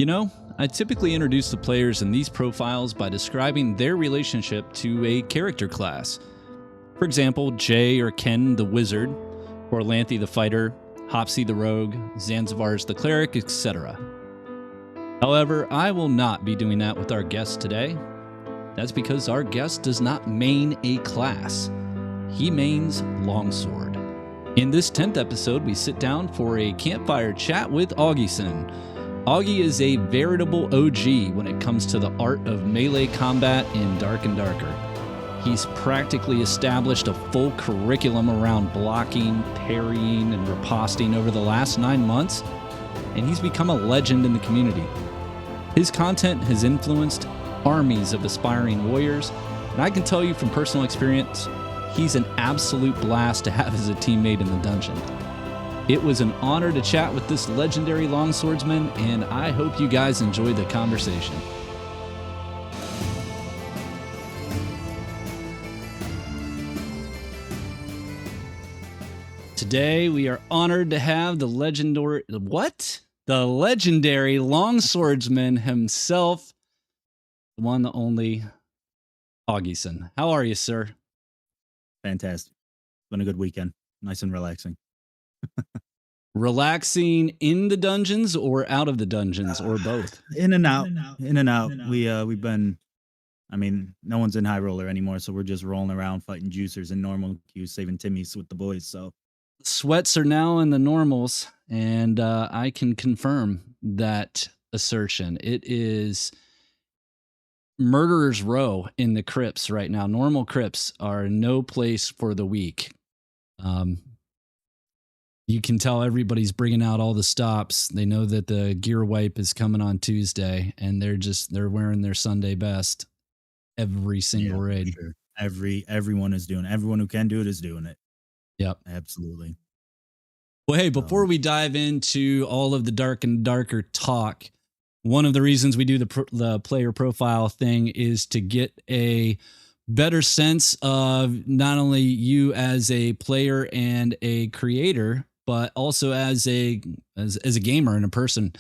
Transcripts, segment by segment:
You know, I typically introduce the players in these profiles by describing their relationship to a character class. For example, Jay or Ken the wizard, Orlanthe the fighter, Hopsy the rogue, Zanzibar's the cleric, etc. However, I will not be doing that with our guest today. That's because our guest does not main a class. He mains longsword. In this 10th episode, we sit down for a campfire chat with Oggieson. Oggie is a veritable OG when it comes to the art of melee combat in Dark and Darker. He's practically established a full curriculum around blocking, parrying, and riposting over the last 9 months, and he's become a legend in the community. His content has influenced armies of aspiring warriors, and I can tell you from personal experience, he's an absolute blast to have as a teammate in the dungeon. It was an honor to chat with this legendary longswordsman, and I hope you guys enjoy the conversation. Today, we are honored to have the legendary longswordsman himself, the one, the only, Oggieson. How are you, sir? Fantastic. It's been a good weekend. Nice and relaxing. Relaxing in the dungeons or out of the dungeons or both? In and out. We've been, no one's in High Roller anymore, so we're just rolling around fighting juicers and normal queues, saving Timmy's with the boys. So sweats are now in the normals, and I can confirm that assertion. It is murderer's row in the crypts right now. Normal crypts are no place for the weak. You can tell everybody's bringing out all the stops. They know that the gear wipe is coming on Tuesday, and they're wearing their Sunday best every single raid. Sure. Everyone is doing it. Everyone who can do it is doing it. Yep. Absolutely. Well, hey, before we dive into all of the Dark and Darker talk, one of the reasons we do the player profile thing is to get a better sense of not only you as a player and a creator, but also as a gamer and a person.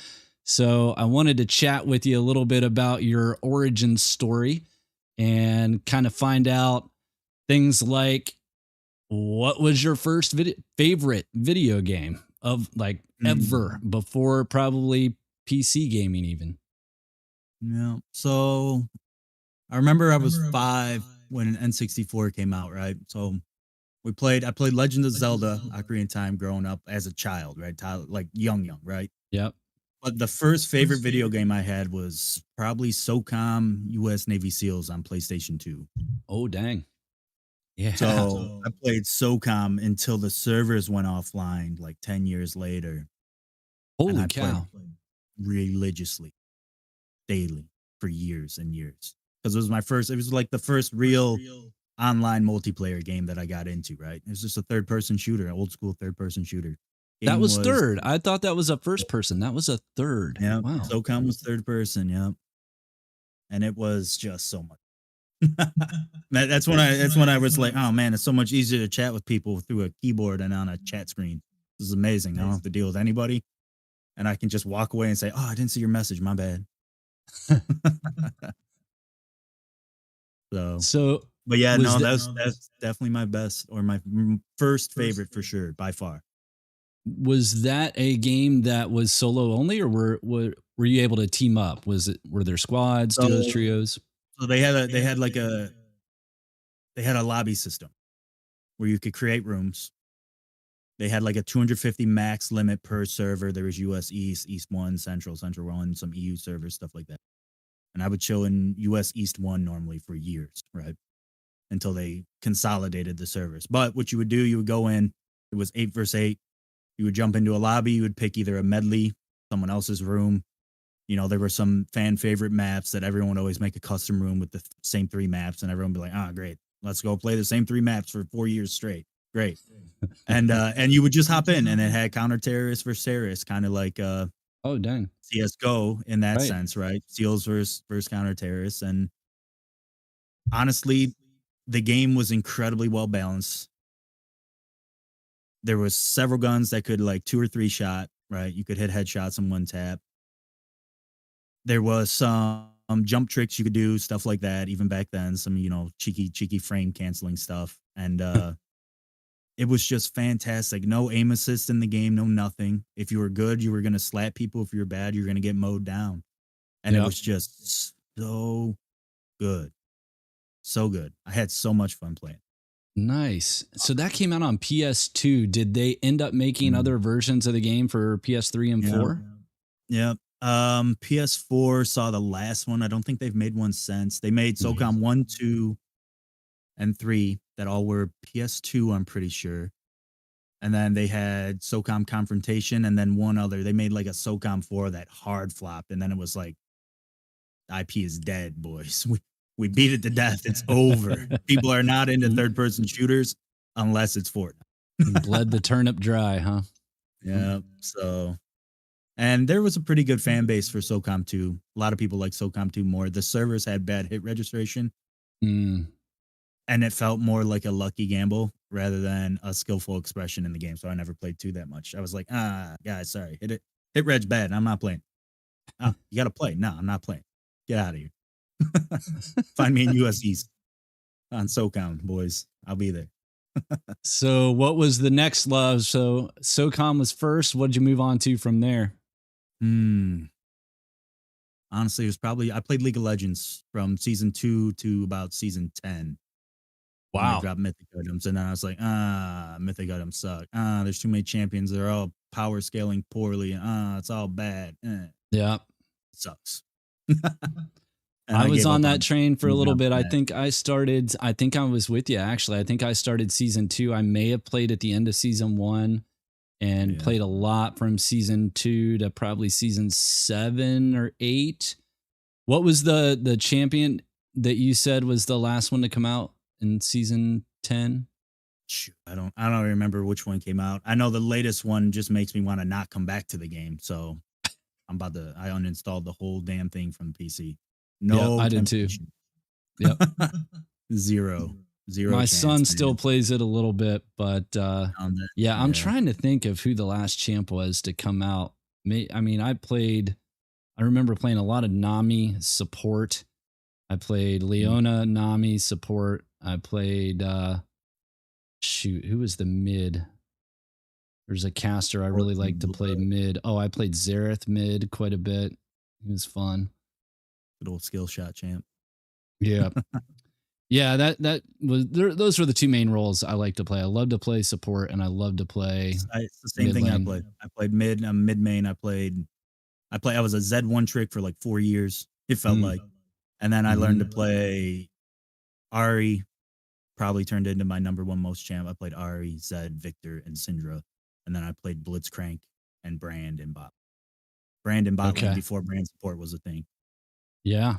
So I wanted to chat with you a little bit about your origin story and kind of find out things like, what was your first favorite video game of ever before probably PC gaming even? Yeah. So I remember I was 5 when an N64 came out, right? So I played Legend of Zelda Ocarina of Time growing up as a child, right? Like young, right? Yep. But the first favorite video game I had was probably SOCOM US Navy SEALs on PlayStation 2. Oh, dang. Yeah. So I played SOCOM until the servers went offline like 10 years later. Holy cow. Religiously, daily, for years and years. Because it was like the first real online multiplayer game that I got into, right? It was just a third-person shooter, an old-school third-person shooter. That was third. I thought that was a first person. That was a third. Yeah, wow. SOCOM was third person, yeah. And it was just so much. That's when I was like, oh man, it's so much easier to chat with people through a keyboard and on a chat screen. This is amazing. I don't have to deal with anybody. And I can just walk away and say, oh, I didn't see your message. My bad. But yeah, no, that's definitely my best or my first favorite for sure, by far. Was that a game that was solo only, or were you able to team up? Were there squads, duos, trios? So they had a lobby system where you could create rooms. They had like a 250 max limit per server. There was US East, East 1, Central 1, some EU servers, stuff like that. And I would chill in US East 1 normally for years, right? Until they consolidated the servers. But what you would do, you would go in, it was 8 versus 8. You would jump into a lobby, you would pick either a medley, someone else's room. You know, there were some fan favorite maps that everyone would always make a custom room with the same 3 maps, and everyone would be like, ah, great. Let's go play the same 3 maps for 4 years straight. Great. And you would just hop in, and it had counter terrorists versus terrorists, kind of like oh dang, CS:GO in that sense, right? SEALs versus counter terrorists. And honestly, the game was incredibly well balanced. There was several guns that could like 2 or 3 shot, right? You could hit headshots in one tap. There was some jump tricks you could do, stuff like that, even back then. Some, cheeky frame canceling stuff. And it was just fantastic. No aim assist in the game, no nothing. If you were good, you were going to slap people. If you were bad, you were going to get mowed down. And it was just so good. So good. I had so much fun playing. Nice. So that came out on PS2. Did they end up making other versions of the game for PS3 and 4? Yep. PS4 saw the last one. I don't think they've made one since. They made SOCOM 1, 2, and 3 that all were PS2, I'm pretty sure. And then they had SOCOM Confrontation and then one other. They made like a SOCOM 4 that hard flopped. And then it was like, IP is dead, boys. We beat it to death. It's over. People are not into third-person shooters unless it's Fortnite. Bled the turnip dry, huh? Yeah. So, and there was a pretty good fan base for SOCOM 2. A lot of people like SOCOM 2 more. The servers had bad hit registration. And it felt more like a lucky gamble rather than a skillful expression in the game. So I never played 2 that much. I was like, guys, sorry. Hit reg's bad. I'm not playing. You got to play. No, I'm not playing. Get out of here. Find me in US East on SOCOM, boys. I'll be there. So what was the next love? So SOCOM was first. What did you move on to from there? Honestly, it was probably, I played League of Legends from season 2 to about season 10. Wow. I dropped mythic items, and then I was like, mythic items suck. There's too many champions. They're all power scaling poorly. It's all bad. Yeah. It sucks. I was on that train for a little bit. I think I was with you, actually. I think I started season 2. I may have played at the end of season 1 and played a lot from season 2 to probably season 7 or 8. What was the champion that you said was the last one to come out in season 10? I don't remember which one came out. I know the latest one just makes me want to not come back to the game. So I uninstalled the whole damn thing from PC. No, I did too. Yep. Zero. My son still plays it a little bit, but I'm trying to think of who the last champ was to come out. I remember playing a lot of Nami support. I played Leona, Nami support. I played, who was the mid? There's a caster I really like to play mid. Oh, I played Xerath mid quite a bit. It was fun. Good old skill shot champ. Yeah. Yeah, that was those were the 2 main roles I like to play. I love to play support and I love to play. It's the same thing I played. I played mid, I'm mid main. I was a Z1 trick for like 4 years, it felt like. And then I learned to play Ari, probably turned into my number 1 most champ. I played Ari, Zed, Victor, and Syndra. And then I played Blitzcrank and Brand and bot. Brand and bot lane before Brand support was a thing. Yeah.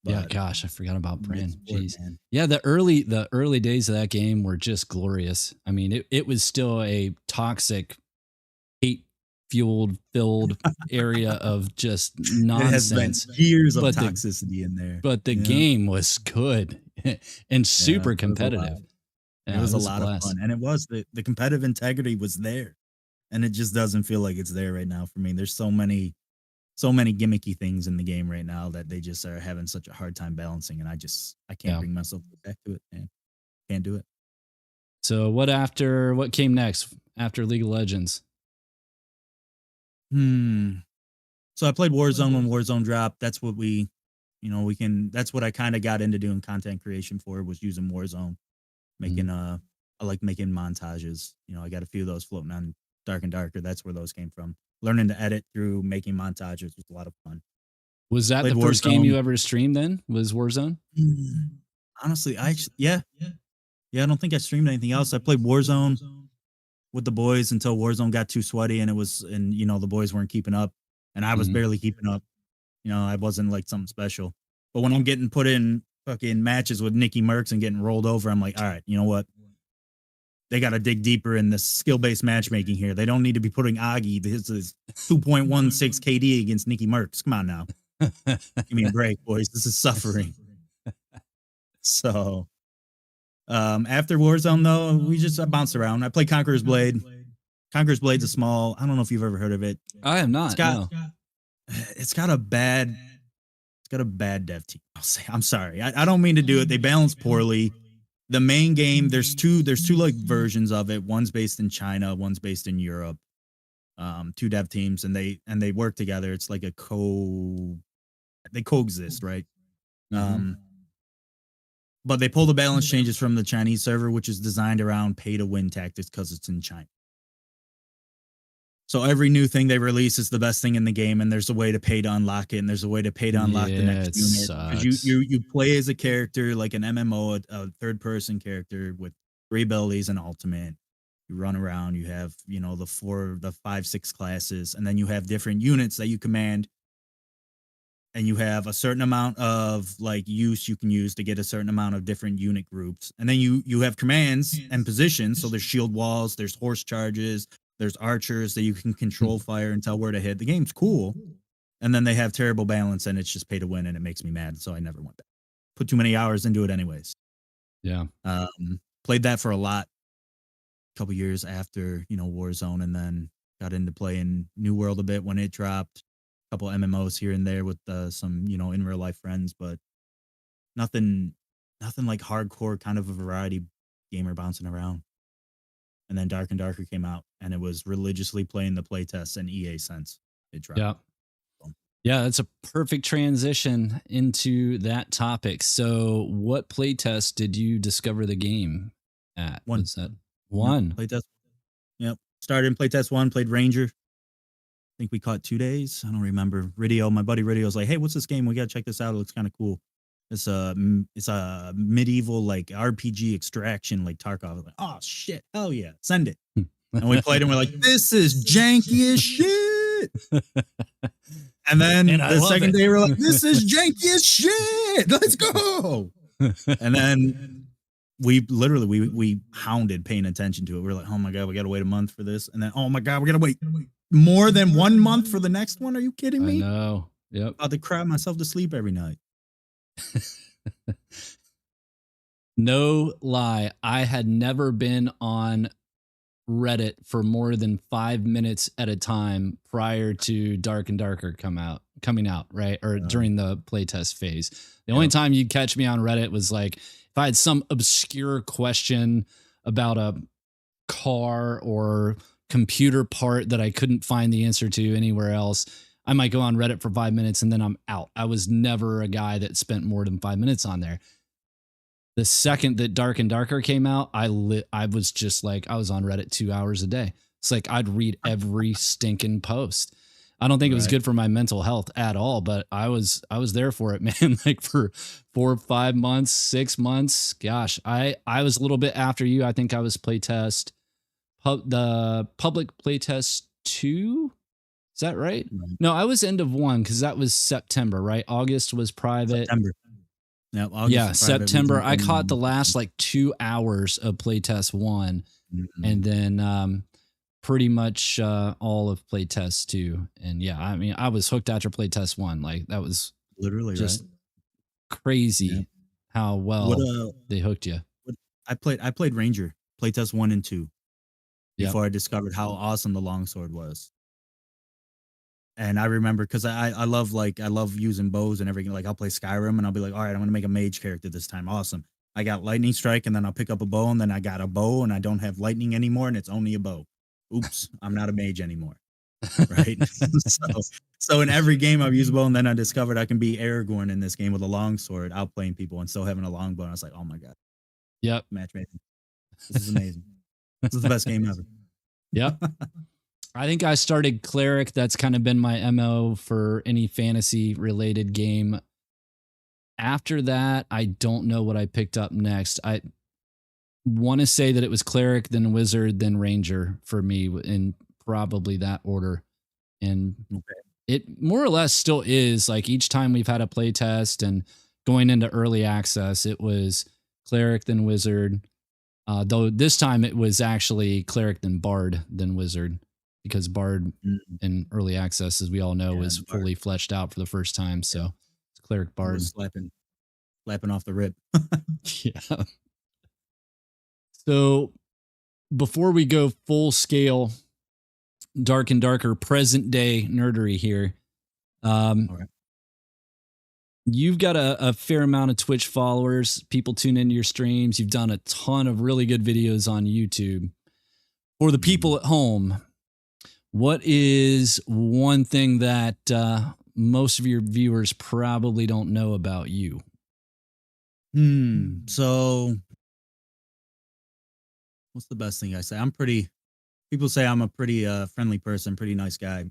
But gosh, I forgot about Brand. Jeez. Man. Yeah, the early days of that game were just glorious. I mean, it was still a toxic, hate-filled area of just nonsense. It has been years of toxicity in there. But the game was good and super competitive. It was a lot of fun. And it was, the competitive integrity was there. And it just doesn't feel like it's there right now for me. There's so many gimmicky things in the game right now that they just are having such a hard time balancing. And I can't bring myself back to it, man. Can't do it. So what came next after League of Legends? So I played Warzone when Warzone dropped. That's what that's what I kind of got into doing content creation for, was using Warzone. I like making montages. I got a few of those floating on Dark and Darker. That's where those came from. Learning to edit through making montages was a lot of fun. Was that the first game you ever streamed then? Was Warzone? Honestly, I don't think I streamed anything else. I played Warzone with the boys until Warzone got too sweaty and the boys weren't keeping up and I was barely keeping up. I wasn't like something special. But when I'm getting put in fucking matches with Nicky Mercs and getting rolled over, I'm like, all right, you know what? They got to dig deeper in this skill-based matchmaking here. They don't need to be putting Oggie. This is 2.16 KD against Nicky Mercs. Come on now. Give me a break, boys. This is suffering. So, after Warzone, though, I bounced around. I played Conqueror's Blade. Conqueror's Blade's I don't know if you've ever heard of it. I have not. it's got a bad dev team. I'll say, I'm sorry. I don't mean to do it. They balance poorly. The main game, there's two like versions of it. One's based in China, one's based in Europe. Two dev teams, and they work together. It's like they coexist, right? But they pull the balance changes from the Chinese server, which is designed around pay to win tactics because it's in China. So every new thing they release is the best thing in the game, and there's a way to pay to unlock it, and there's a way to pay to unlock the next unit. Because you play as a character like an MMO, a third person character with 3 abilities and ultimate. You run around, you have, the 5, 6 classes, and then you have different units that you command. And you have a certain amount of like use you can use to get a certain amount of different unit groups. And then you have commands and positions. So there's shield walls, there's horse charges, there's archers that you can control fire and tell where to hit. The game's cool. And then they have terrible balance, and it's just pay to win, and it makes me mad. So I never went back. Put too many hours into it anyways. Yeah. Played that for a couple years after, Warzone, and then got into playing New World a bit when it dropped. Couple MMOs here and there with some, in real life friends, but nothing like hardcore kind of a variety gamer bouncing around. And then Dark and Darker came out, and it was religiously playing the playtests and EA since it dropped. Yeah. Yeah, that's a perfect transition into that topic. So what playtest did you discover the game at? One. Was that one? Yep, playtest. Yep. Started in playtest 1, played Ranger. I think we caught 2 days. I don't remember. My buddy Ridio's like, hey, what's this game? We got to check this out. It looks kind of cool. It's a medieval like RPG extraction like Tarkov. I was like, oh shit, hell yeah, send it. And we played and we're like, this is janky as shit. And then the second day we're like, this is janky as shit. Let's go. And then we literally we hounded paying attention to it. We're like, oh my god, we got to wait a month for this. And then, oh my god, we got to wait more than 1 month for the next one. Are you kidding me? I know. Yep. I'd cry myself to sleep every night. No lie, I had never been on Reddit for more than 5 minutes at a time prior to Dark and Darker coming out, right? Or during the playtest phase. The only time you'd catch me on Reddit was like if I had some obscure question about a car or computer part that I couldn't find the answer to anywhere else. I might go on Reddit for 5 minutes and then I'm out. I was never a guy that spent more than 5 minutes on there. The second that Dark and Darker came out, I was just like, I was on Reddit 2 hours a day. It's like I'd read every stinking post. I don't think it was good for my mental health at all, but I was there for it, man. Like for 4 or 5 months, 6 months. Gosh, I was a little bit after you. I think I was playtest the public playtest 2. Is that right? No, I was end of 1 because that was September, right? August was private. September. Yeah, August September. I caught the last like 2 hours of playtest 1, and then pretty much all of playtest 2. And yeah, I mean, I was hooked after playtest 1. Like that was literally just crazy how well they hooked you. I played Ranger playtest 1 and 2 before I discovered how awesome the longsword was. And I remember because I love using bows and everything. Like I'll play Skyrim and I'll be like, all right, I'm gonna make a mage character this time. Awesome. I got lightning strike, and then I'll pick up a bow, and then I got a bow and I don't have lightning anymore, and it's only a bow. Oops, I'm not a mage anymore. Right. so in every game I've used a bow, and then I discovered I can be Aragorn in this game with a longsword, outplaying people and still having a longbow. And I was like, oh my god. Yep. Matchmaking. This is amazing. This is the best game ever. Yep. I think I started Cleric. That's kind of been my MO for any fantasy related game. After that, I don't know what I picked up next. I want to say that it was Cleric, then Wizard, then Ranger for me in probably that order. And it more or less still is. Like each time we've had a play test and going into early access, it was Cleric, then Wizard. Though this time it was actually Cleric, then Bard, then Wizard. Because Bard in early access, as we all know, was fully fleshed out for the first time. So it's Cleric Bard. Slapping off the rip. Yeah. So before we go full scale, Dark and Darker present day nerdery here, All right. You've got a fair amount of Twitch followers. People tune into your streams. You've done a ton of really good videos on YouTube. For the people at home, what is one thing that most of your viewers probably don't know about you? So what's the best thing I say? People say I'm a pretty friendly person, pretty nice guy.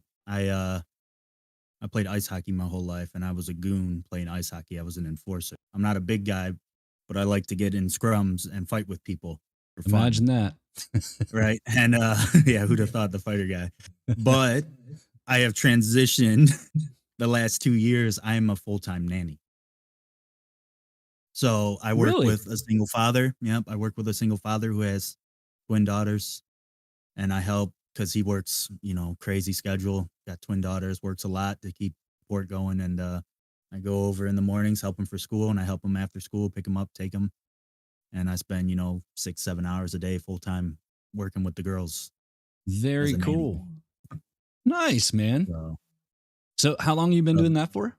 I played ice hockey my whole life, and I was a goon playing ice hockey. I was an enforcer. I'm not a big guy, but I like to get in scrums and fight with people for fun. Imagine that. Right. And yeah, who'd have thought, the fighter guy? But I have transitioned the last 2 years. I am a full-time nanny. So I work Really? with a single father. Yep. I work with a single father who has twin daughters, and I help because he works, crazy schedule, got twin daughters, works a lot to keep support going. And I go over in the mornings, help him for school, and I help him after school, pick him up, take him. And I spend, 6-7 hours a day full time working with the girls. Very cool. Nice, man. So how long have you been doing that for?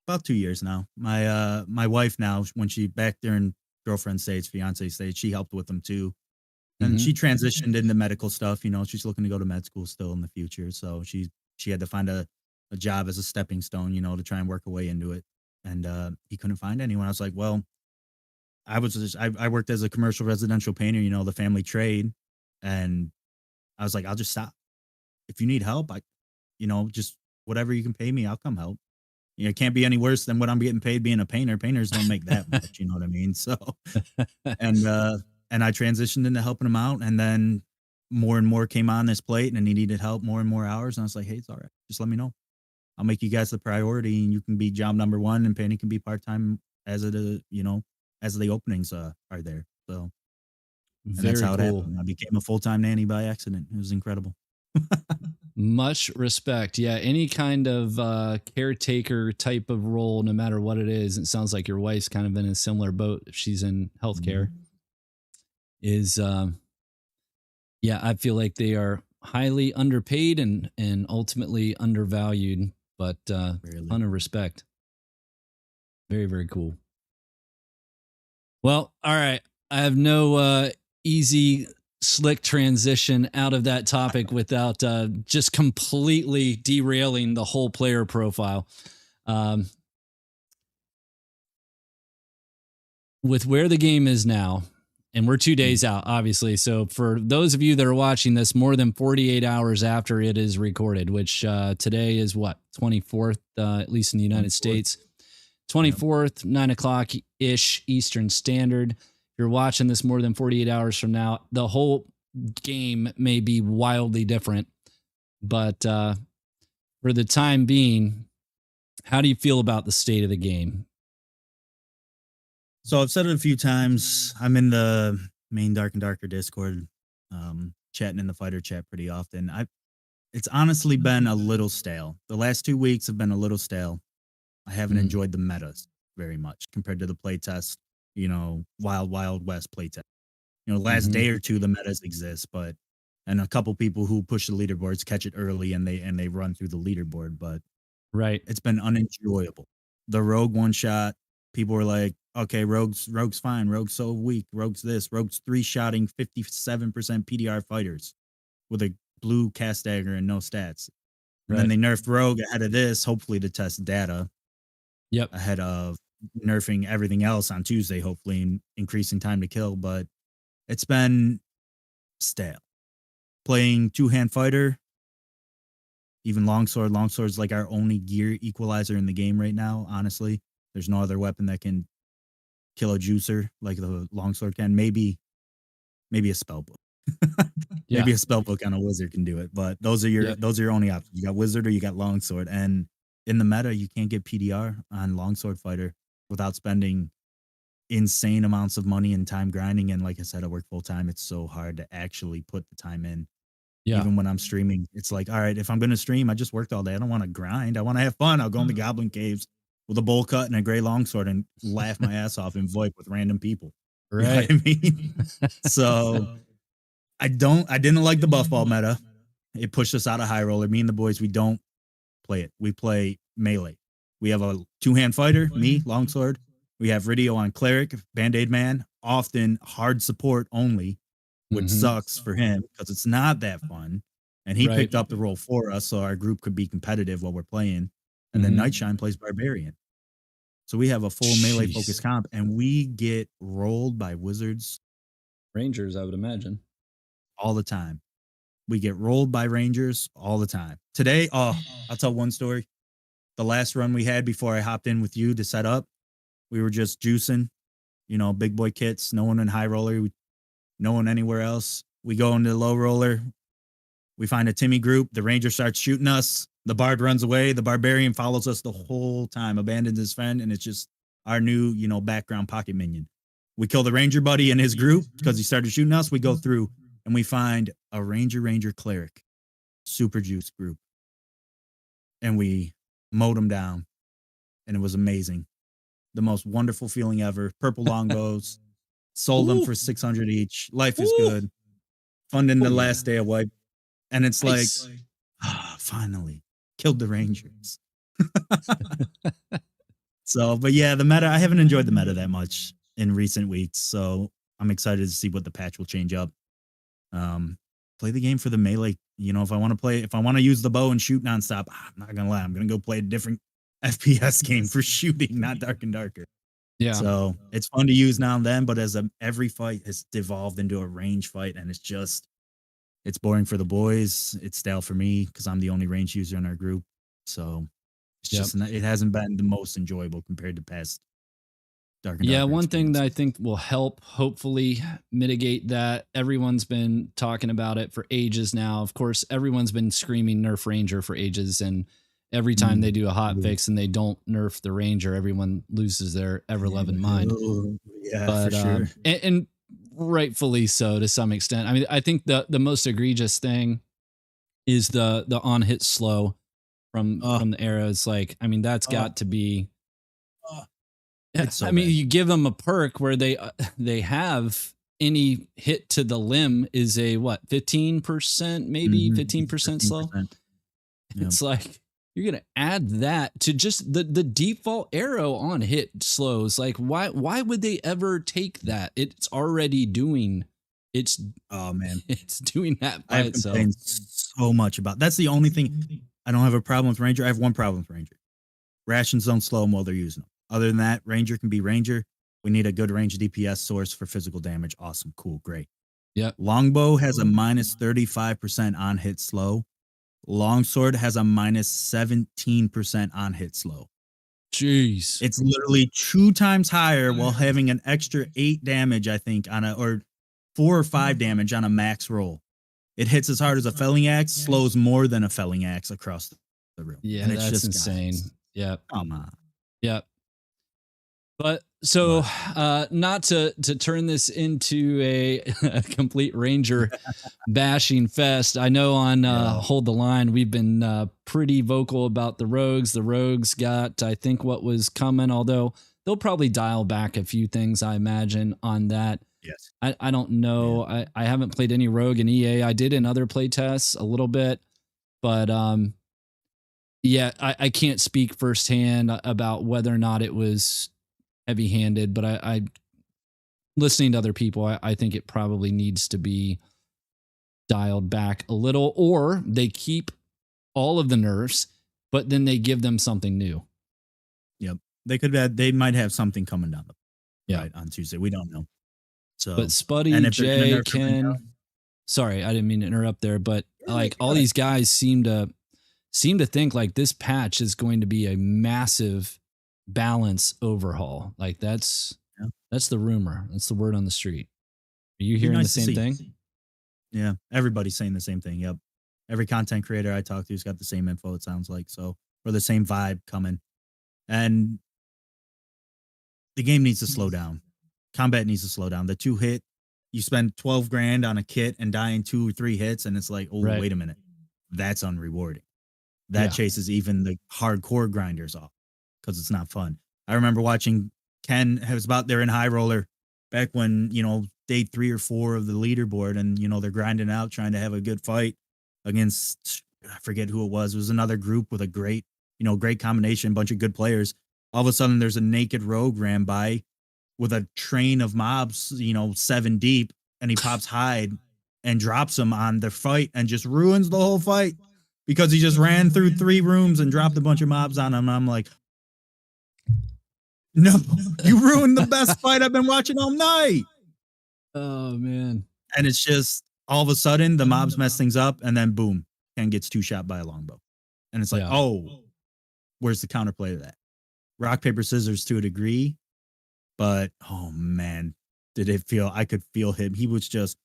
About 2 years now. My wife now, when she back during girlfriend stage, fiance stage, she helped with them too. And she transitioned into medical stuff. She's looking to go to med school still in the future. So she had to find a job as a stepping stone, to try and work her way into it. And he couldn't find anyone. I was like, well, I worked as a commercial residential painter, the family trade. And I was like, I'll just stop. If you need help, just whatever you can pay me, I'll come help. It can't be any worse than what I'm getting paid being a painter. Painters don't make that much, you know what I mean? So, and I transitioned into helping him out, and then more and more came on this plate, and he needed help more and more hours. And I was like, hey, it's all right. Just let me know. I'll make you guys the priority, and you can be job number one, and painting can be part-time as as the openings are there. So, and that's how it happened. I became a full-time nanny by accident. It was incredible. Much respect. Yeah, any kind of caretaker type of role, no matter what it is. It sounds like your wife's kind of in a similar boat if she's in healthcare. Yeah, I feel like they are highly underpaid and ultimately undervalued, but ton of respect. Very, very cool. Well, all right. I have no easy, slick transition out of that topic without just completely derailing the whole player profile. With where the game is now, and we're 2 days out, obviously. So for those of you that are watching this more than 48 hours after it is recorded, which today is what, 24th, at least in the United States, 24th, 9 o'clock ish Eastern Standard. If you're watching this more than 48 hours from now, the whole game may be wildly different. But for the time being, how do you feel about the state of the game? So I've said it a few times. I'm in the main Dark and Darker Discord, chatting in the fighter chat pretty often. It's honestly been a little stale. The last 2 weeks have been a little stale. I haven't enjoyed the metas very much compared to the playtest, Wild West playtest. Last day or two, the metas exist, and a couple people who push the leaderboards catch it early and they run through the leaderboard, but it's been unenjoyable. The Rogue one shot, people were like, okay, Rogue's fine. Rogue's so weak. Rogue's this. Rogue's 3-shotting 57% PDR fighters with a blue cast dagger and no stats. And then they nerfed Rogue ahead of this, hopefully to test data. Yep. Ahead of nerfing everything else on Tuesday, hopefully, and increasing time to kill. But it's been stale. Playing two-hand fighter, even longsword. Longsword's like our only gear equalizer in the game right now, honestly. There's no other weapon that can kill a juicer like the longsword can. Maybe a spellbook. Maybe a spellbook on a wizard can do it. But those are your only options. You got wizard or you got longsword. And in the meta, you can't get PDR on longsword fighter without spending insane amounts of money and time grinding. And like I said, I work full time. It's so hard to actually put the time in. Even when I'm streaming, it's like, all right, if I'm going to stream, I just worked all day. I don't want to grind. I want to have fun. I'll go in the goblin caves with a bowl cut and a gray longsword and laugh my ass off in VoIP with random people. Right. You know what I mean? So I didn't like the buff ball meta. It pushed us out of high roller. Me and the boys, we don't play it. We play melee. We have a 2-hand fighter, me, longsword. We have Ridio on cleric, Band-Aid man, often hard support only, which sucks for him because it's not that fun. And he picked up the role for us so our group could be competitive while we're playing. And then Nightshine plays barbarian. So we have a full melee focused comp, and we get rolled by wizards. Rangers, I would imagine. All the time. We get rolled by Rangers all the time. Today, I'll tell one story. The last run we had before I hopped in with you to set up, we were just juicing, big boy kits, no one in high roller, no one anywhere else. We go into low roller. We find a Timmy group. The Ranger starts shooting us. The Bard runs away. The Barbarian follows us the whole time, abandons his friend, and it's just our new, background pocket minion. We kill the Ranger buddy and his group because he started shooting us. We go through and we find a Ranger cleric, super juice group. And we mowed them down. And it was amazing. The most wonderful feeling ever. Purple longbows. Sold them for 600 each. Life is good. Funding the last day of wipe. And it's like, finally, killed the Rangers. So, but yeah, the meta, I haven't enjoyed the meta that much in recent weeks. So I'm excited to see what the patch will change up. Play the game for the melee. If I want to use the bow and shoot nonstop, I'm not going to lie. I'm going to go play a different FPS game for shooting, not Dark and Darker. Yeah. So it's fun to use now and then, but every fight has devolved into a range fight, and it's boring for the boys. It's stale for me because I'm the only range user in our group. So it's it hasn't been the most enjoyable compared to past Dark and Darker. One thing that I think will help hopefully mitigate that, everyone's been talking about it for ages now. Of course, everyone's been screaming nerf Ranger for ages, and every time they do a hot fix and they don't nerf the Ranger, everyone loses their ever-loving mind. Yeah, but, for sure. And rightfully so to some extent. I mean, I think the most egregious thing is the on-hit slow from the era. It's like, I mean, that's got to be... So I mean, you give them a perk where they have any hit to the limb is a 15%, maybe 15% slow. It's like you're gonna add that to just the default arrow on hit slows. Like why would they ever take that? It's already doing it's doing that by itself. I've complained so much about that's the only thing. I don't have a problem with Ranger. I have one problem with Ranger. Rations don't slow them while they're using them. Other than that, Ranger can be Ranger. We need a good range DPS source for physical damage. Awesome. Cool. Great. Yeah. Longbow has a minus 35% on hit slow. Longsword has a minus 17% on hit slow. Jeez. It's literally 2 times higher while having an extra 8 damage, I think, or 4 or 5 damage on a max roll. It hits as hard as a felling axe, slows more than a felling axe across the room. Yeah, and it's that's just insane. Yeah. Come on. Yeah. But so not to turn this into a complete Ranger bashing fest. I know on Hold the Line, we've been pretty vocal about the Rogues. The Rogues got, I think, what was coming, although they'll probably dial back a few things, I imagine, on that. Yes. I don't know. Yeah. I haven't played any Rogue in EA. I did in other playtests a little bit, but yeah, I can't speak firsthand about whether or not it was heavy-handed, but I listening to other people, I think it probably needs to be dialed back a little, or they keep all of the nerfs, but then they give them something new. Yep. They might have something coming down right on Tuesday. We don't know. So, but Spuddy, Jay, Ken, sorry, I didn't mean to interrupt there, but like all these guys seem to think like this patch is going to be a massive balance overhaul. Like that's the rumor. That's the word on the street. Are you hearing the same thing? Yeah, everybody's saying the same thing. Yep. Every content creator I talk to has got the same info, it sounds like. So, or the same vibe coming. And the game needs to slow down. Combat needs to slow down. The 2 hit, you spend 12 grand on a kit and die in 2 or 3 hits, and it's like, oh, wait a minute. That's unrewarding. That chases even the hardcore grinders off because it's not fun. I remember watching Ken was about there in High Roller back when, day 3 or 4 of the leaderboard, and, they're grinding out, trying to have a good fight against I forget who it was. It was another group with a great, great combination, bunch of good players. All of a sudden, there's a naked rogue ran by with a train of mobs, 7 deep, and he pops hide and drops them on the fight and just ruins the whole fight because he just ran through 3 rooms and dropped a bunch of mobs on him. I'm like, no, you ruined the best fight I've been watching all night. Oh man. And it's just all of a sudden the mobs mess things up, and then boom, Ken gets 2-shot by a longbow. And it's like, oh, where's the counterplay to that? Rock, paper, scissors to a degree, but oh man, did it feel, I could feel him. He was just,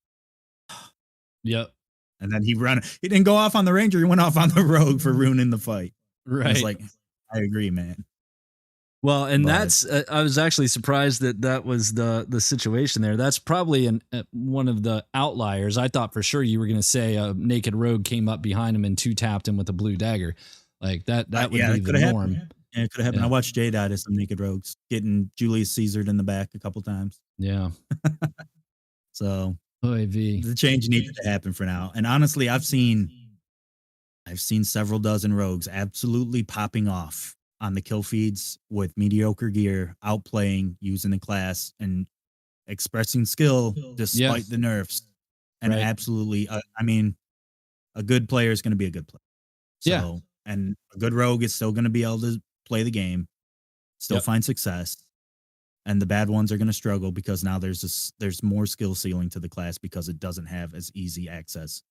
yep. And then he didn't go off on the ranger, he went off on the rogue for ruining the fight. Right. It's like, I agree, man. Well, and that's I was actually surprised that was the situation there. That's probably one of the outliers. I thought for sure you were going to say a naked rogue came up behind him and 2-tapped him with a blue dagger. Like that would be the norm. Yeah, it could have happened. I watched Jay die to some naked rogues, getting Julius Caesared in the back a couple times. Yeah. So OAV. The change needed to happen for now. And honestly, I've seen several dozen rogues absolutely popping off on the kill feeds with mediocre gear, outplaying, using the class, and expressing skill despite the nerfs. And absolutely, I mean, a good player is going to be a good player. So, and a good rogue is still going to be able to play the game, still find success. And the bad ones are going to struggle because now there's more skill ceiling to the class because it doesn't have as easy access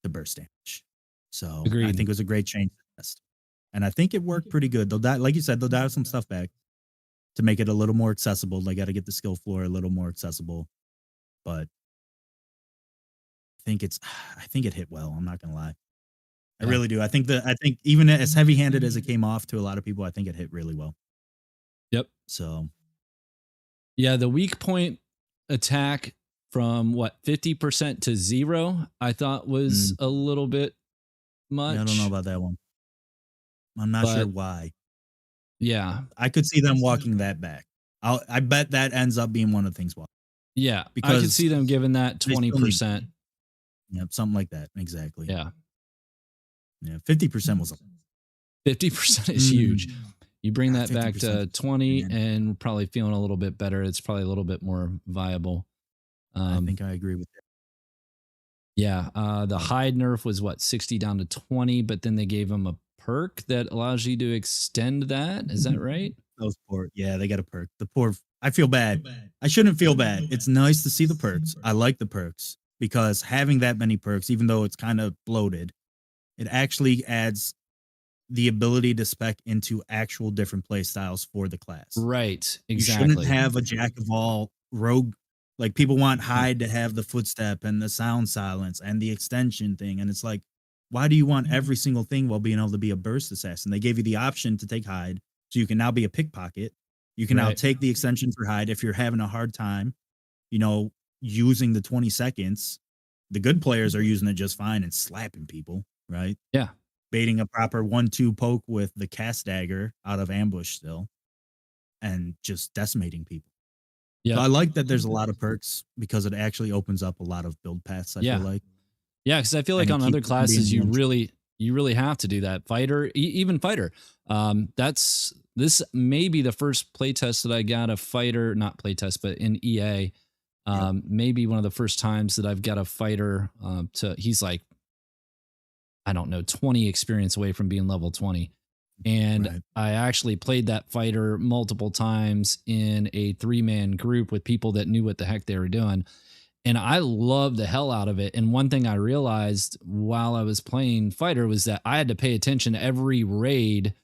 to burst damage. So I think it was a great change to the test. And I think it worked pretty good. Like you said, they'll dial some stuff back to make it a little more accessible. They got to get the skill floor a little more accessible. But I think it hit well. I'm not going to lie. I really do. I think even as heavy-handed as it came off to a lot of people, I think it hit really well. Yep. So yeah, the weak point attack from 50% to 0, I thought was a little bit much. Yeah, I don't know about that one. I'm not sure why. Yeah. I could see them walking that back. I bet that ends up being one of the things. Yeah. Because I could see them giving that 20%. Yeah, something like that. Exactly. Yeah. Yeah. 50% was 50% is huge. You bring that back to 20 and we're probably feeling a little bit better. It's probably a little bit more viable. I think I agree with that. Yeah. The hide nerf was 60 down to 20, but then they gave them a perk that allows you to extend that. Is that right? Those poor, they got a perk. I feel bad. I shouldn't feel bad. It's nice to see the perks. I like the perks because having that many perks, even though it's kind of bloated, it actually adds the ability to spec into actual different play styles for the class. Right. Exactly. You shouldn't have a jack of all rogue. Like people want hide to have the footstep and the sound silence and the extension thing. And it's like, why do you want every single thing while being able to be a burst assassin? They gave you the option to take hide. So you can now be a pickpocket. You can now take the extension for hide. If you're having a hard time, using the 20 seconds, the good players are using it just fine and slapping people. Right. Yeah. Baiting a proper 1-2 poke with the cast dagger out of ambush still and just decimating people. Yeah. So I like that there's a lot of perks because it actually opens up a lot of build paths. I feel like. Yeah. Cause I feel like on other classes, you really have to do that. Fighter, even fighter. This may be the first playtest that I got a fighter, not playtest, but in EA, maybe one of the first times that I've got a fighter he's like, I don't know, 20 experience away from being level 20. And I actually played that fighter multiple times in a 3-man group with people that knew what the heck they were doing. And I loved the hell out of it. And one thing I realized while I was playing fighter was that I had to pay attention to every raid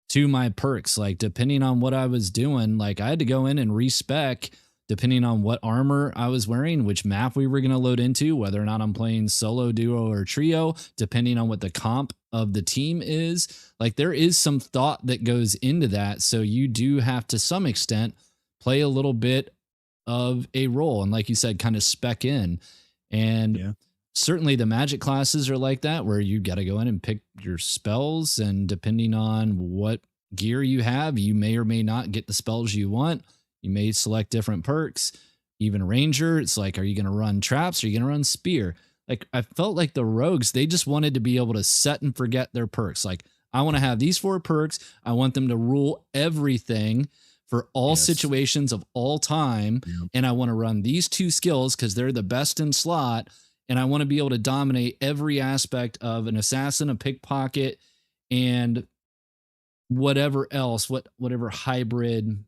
to my perks. Like depending on what I was doing, like I had to go in and respec depending on what armor I was wearing, which map we were going to load into, whether or not I'm playing solo, duo, or trio, depending on what the comp of the team is. Like there is some thought that goes into that. So you do have to some extent play a little bit of a role. And like you said, kind of spec in. And certainly the magic classes are like that, where you got to go in and pick your spells. And depending on what gear you have, you may or may not get the spells you want. You may select different perks. Even Ranger, it's like, are you going to run traps? Or are you going to run spear? like I felt like the rogues, they just wanted to be able to set and forget their perks. Like, I want to have these 4 perks. I want them to rule everything for all situations of all time. Yep. And I want to run these 2 skills because they're the best in slot. And I want to be able to dominate every aspect of an assassin, a pickpocket, and whatever else, whatever hybrid.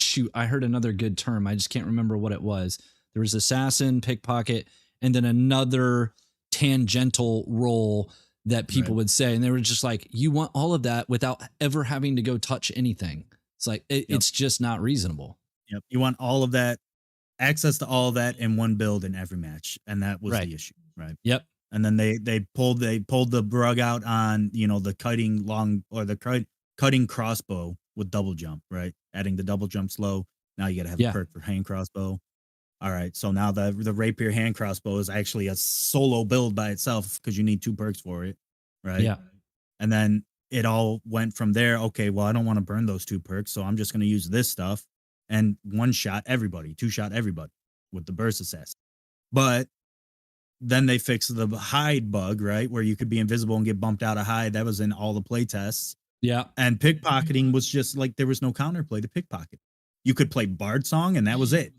Shoot, I heard another good term. I just can't remember what it was. There was assassin, pickpocket, and then another tangential role that people would say. And they were just like, you want all of that without ever having to go touch anything. It's like, it's just not reasonable. Yep. You want all of that, access to all of that in one build in every match. And that was the issue. Right. Yep. And then they pulled the rug out on, the the cutting crossbow with double jump, right? Adding the double jump slow. Now you got to have a perk for hand crossbow. All right, so now the rapier hand crossbow is actually a solo build by itself because you need 2 perks for it, right? Yeah. And then it all went from there. Okay, well, I don't want to burn those 2 perks, so I'm just going to use this stuff and 1-shot everybody, 2-shot everybody with the burst assassin. But then they fixed the hide bug, right? Where you could be invisible and get bumped out of hide. That was in all the play tests. Yeah. And pickpocketing was just like there was no counterplay to pickpocket. You could play Bard Song and that was it.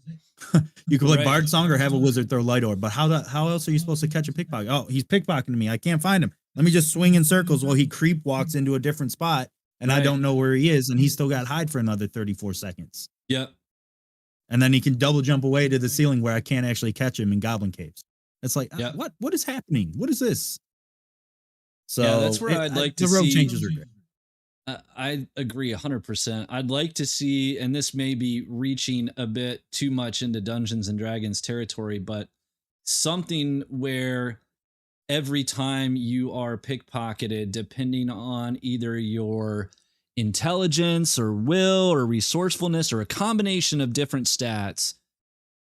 You could play Bard Song or have a wizard throw light orb. But how else are you supposed to catch a pickpocket? Oh, he's pickpocketing me. I can't find him. Let me just swing in circles while he creep walks into a different spot and I don't know where he is. And he's still got hide for another 34 seconds. Yep. And then he can double jump away to the ceiling where I can't actually catch him in goblin caves. It's like, what is happening? What is this? So that's where I'd like to see. The rogue changes are good. I agree 100%. I'd like to see, and this may be reaching a bit too much into Dungeons and Dragons territory, but something where every time you are pickpocketed, depending on either your intelligence or will or resourcefulness or a combination of different stats,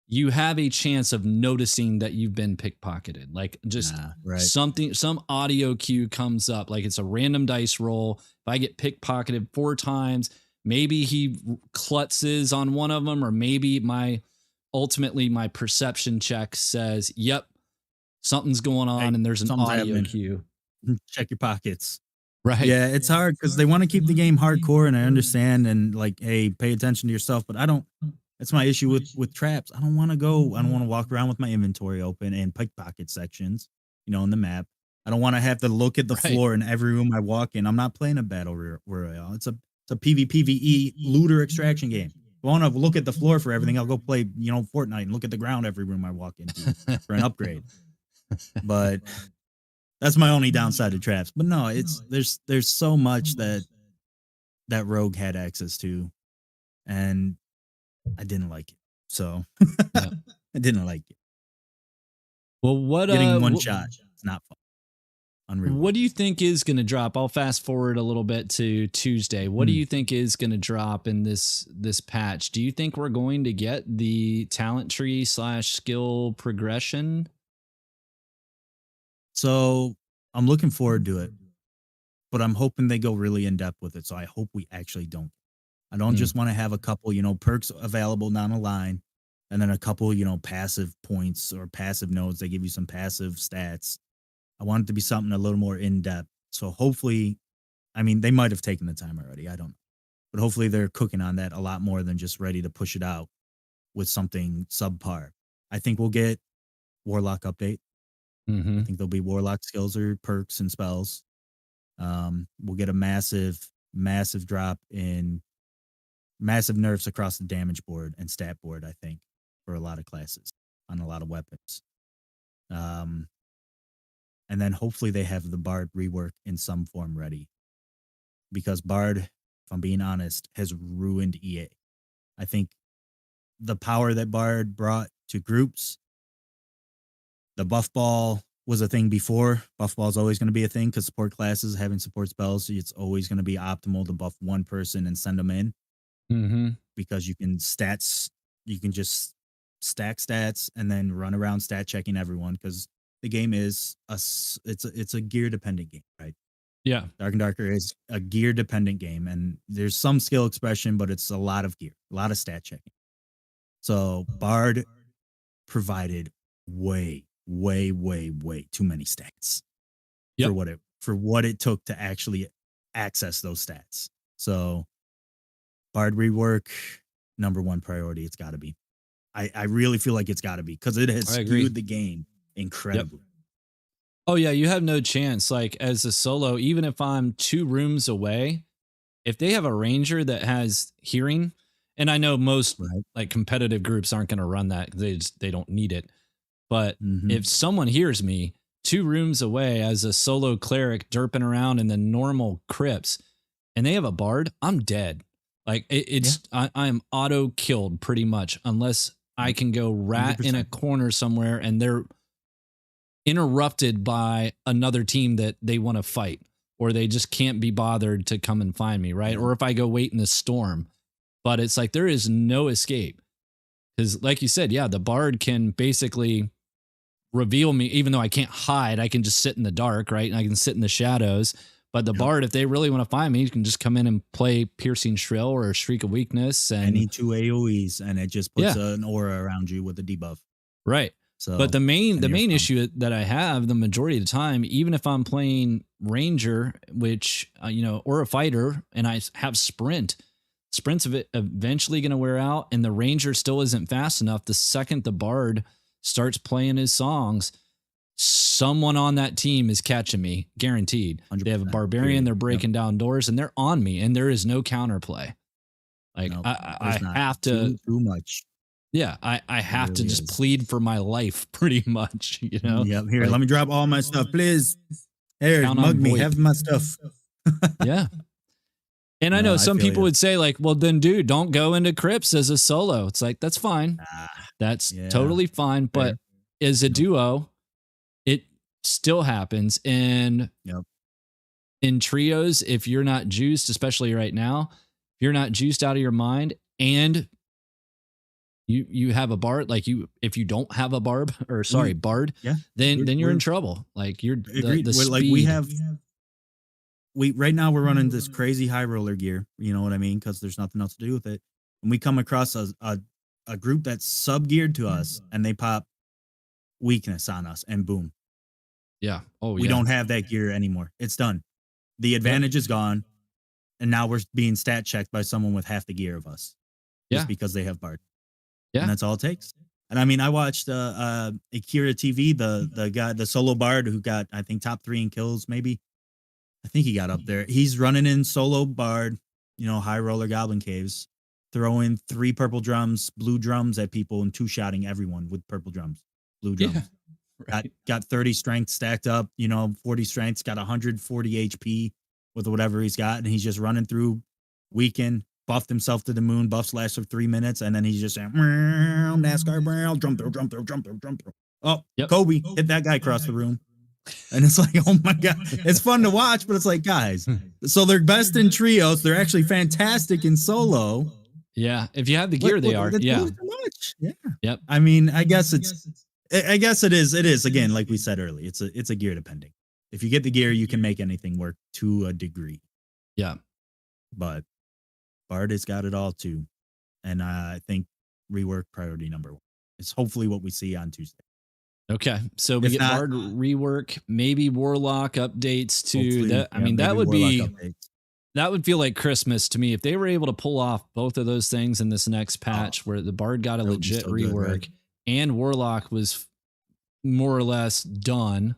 you have a chance of noticing that you've been pickpocketed. Like just some audio cue comes up, like it's a random dice roll. If I get pickpocketed 4 times, maybe he klutzes on one of them, or maybe ultimately my perception check says, yep, something's going on, and there's an audio cue. Check your pockets. Right. Yeah, it's hard because they want to keep the game hardcore, and I understand, and like, hey, pay attention to yourself, but I don't. That's my issue with traps. I don't want to walk around with my inventory open and pickpocket sections, in the map. I don't want to have to look at the floor in every room I walk in. I'm not playing a battle royale. It's a PvPvE looter extraction game. If I want to look at the floor for everything, I'll go play, Fortnite and look at the ground every room I walk into for an upgrade. But that's my only downside to traps. But no, there's so much that rogue had access to, and I didn't like it. So I didn't like it. Well, getting one shot, it's not fun. Unreal. What do you think is going to drop? I'll fast forward a little bit to Tuesday. What do you think is going to drop in this patch? Do you think we're going to get the talent tree / skill progression? So I'm looking forward to it, but I'm hoping they go really in depth with it. So I hope we actually don't. I don't just want to have a couple, perks available down the line, and then a couple, passive points or passive nodes. They give you some passive stats. I want it to be something a little more in depth. So hopefully, they might have taken the time already. I don't know. But hopefully they're cooking on that a lot more than just ready to push it out with something subpar. I think we'll get Warlock update. Mm-hmm. I think there'll be Warlock skills or perks and spells. We'll get a massive drop in massive nerfs across the damage board and stat board, I think, for a lot of classes on a lot of weapons. And then hopefully they have the Bard rework in some form ready. Because Bard, if I'm being honest, has ruined EA. I think the power that Bard brought to groups, the buff ball was a thing before. Buff ball is always going to be a thing because support classes having support spells, it's always going to be optimal to buff one person and send them in. Mm-hmm. Because you can just stack stats and then run around stat checking everyone, because the game is it's a gear dependent game, right? Yeah. Dark and Darker is a gear dependent game, and there's some skill expression, but it's a lot of gear, a lot of stat checking. So Bard provided way, way, way, way too many stats Yep. for what it took to actually access those stats. So Bard rework, number one priority. It's got to be. I really feel like it's got to be because it has I agree. skewed the game incredibly. Oh yeah, you have no chance. Like as a solo, even if I'm 2 rooms away, if they have a ranger that has hearing, and I know most Right. like competitive groups aren't going to run that, they don't need it. But Mhm. if someone hears me 2 rooms away as a solo cleric derping around in the normal crypts, and they have a bard, I'm dead. Like I'm auto killed pretty much unless I can go rat in a 100%. corner somewhere and they're interrupted by another team that they want to fight, or they just can't be bothered to come and find me, right? Yeah. Or if I go wait in the storm. But it's like there is no escape. Because like you said, yeah, the bard can basically reveal me, even though I can't hide, I can just sit in the dark, right? And I can sit in the shadows. But the bard, if they really want to find me, you can just come in and play Piercing Shrill or a Shriek of Weakness. And Any 2 AoEs, and it just puts an aura around you with a debuff. right. So, But the main fine. issue that I have the majority of the time, even if I'm playing Ranger, which or a fighter, and I have sprint's eventually going to wear out, and the Ranger still isn't fast enough. The second the Bard starts playing his songs, someone on that team is catching me, guaranteed. They have a 100%, Barbarian, period. they're breaking down doors, and they're on me, and there is no counterplay. Like Nope, I there's not. have to. Too much. Yeah, I have to really just is. plead for my life, pretty much. Yep. Here, Like, let me drop all my stuff, please. Here, Count on mug me. VoIP. Have my stuff. yeah. And I No, know I some feel people you. would say, like, well, then, dude, don't go into crypts as a solo. It's like, that's fine. That's yeah, totally fine. But as a duo, it still happens. And Yep. in trios, if you're not juiced, especially right now, if you're not juiced out of your mind and you have a bard, like if you don't have a bard, Yeah. then you're in we're- trouble. Like you're Agreed. the speed. Like we right now we're running this crazy high roller gear. You know what I mean? Because there's nothing else to do with it. And we come across a group that's sub geared to us, and they pop weakness on us, and boom, Yeah. Oh, we yeah. don't have that gear anymore. It's done. The advantage is gone, and now we're being stat checked by someone with half the gear of us. Yeah. Just because they have Bard. Yeah. And that's all it takes. And I mean, I watched Akira TV, the guy, the solo bard who got, I think, top 3 in kills, maybe. I think he got up there. He's running in solo bard, high roller goblin caves, throwing 3 purple drums, blue drums at people, and 2-shotting everyone with purple drums, blue drums. Yeah. Right. Got 30 strength stacked up, 40 strengths, got 140 HP with whatever he's got, and he's just running through weekend. Buffed himself to the moon, buffs last for 3 minutes, and then he's just saying, NASCAR, jump through, jump through, jump through, jump through. Oh, Yep. Kobe hit that guy across the room. And it's like, oh my God. It's fun to watch, but it's like, guys, so they're best in trios. They're actually fantastic in solo. Yeah. If you have the gear, they are. That's Yeah. too much. Yeah. Yep. I mean, I guess it is. It is, again, like we said earlier, it's a gear depending. If you get the gear, you can make anything work to a degree. Yeah. But Bard has got it all too. And I think rework priority number 1. It's hopefully what we see on Tuesday. Okay. So we If get not- Bard rework, maybe Warlock updates to Hopefully, that. I yeah, mean, that maybe would be, Warlock updates. that would feel like Christmas to me if they were able to pull off both of those things in this next patch where the Bard got a that would be legit so good, rework right? and Warlock was more or less done.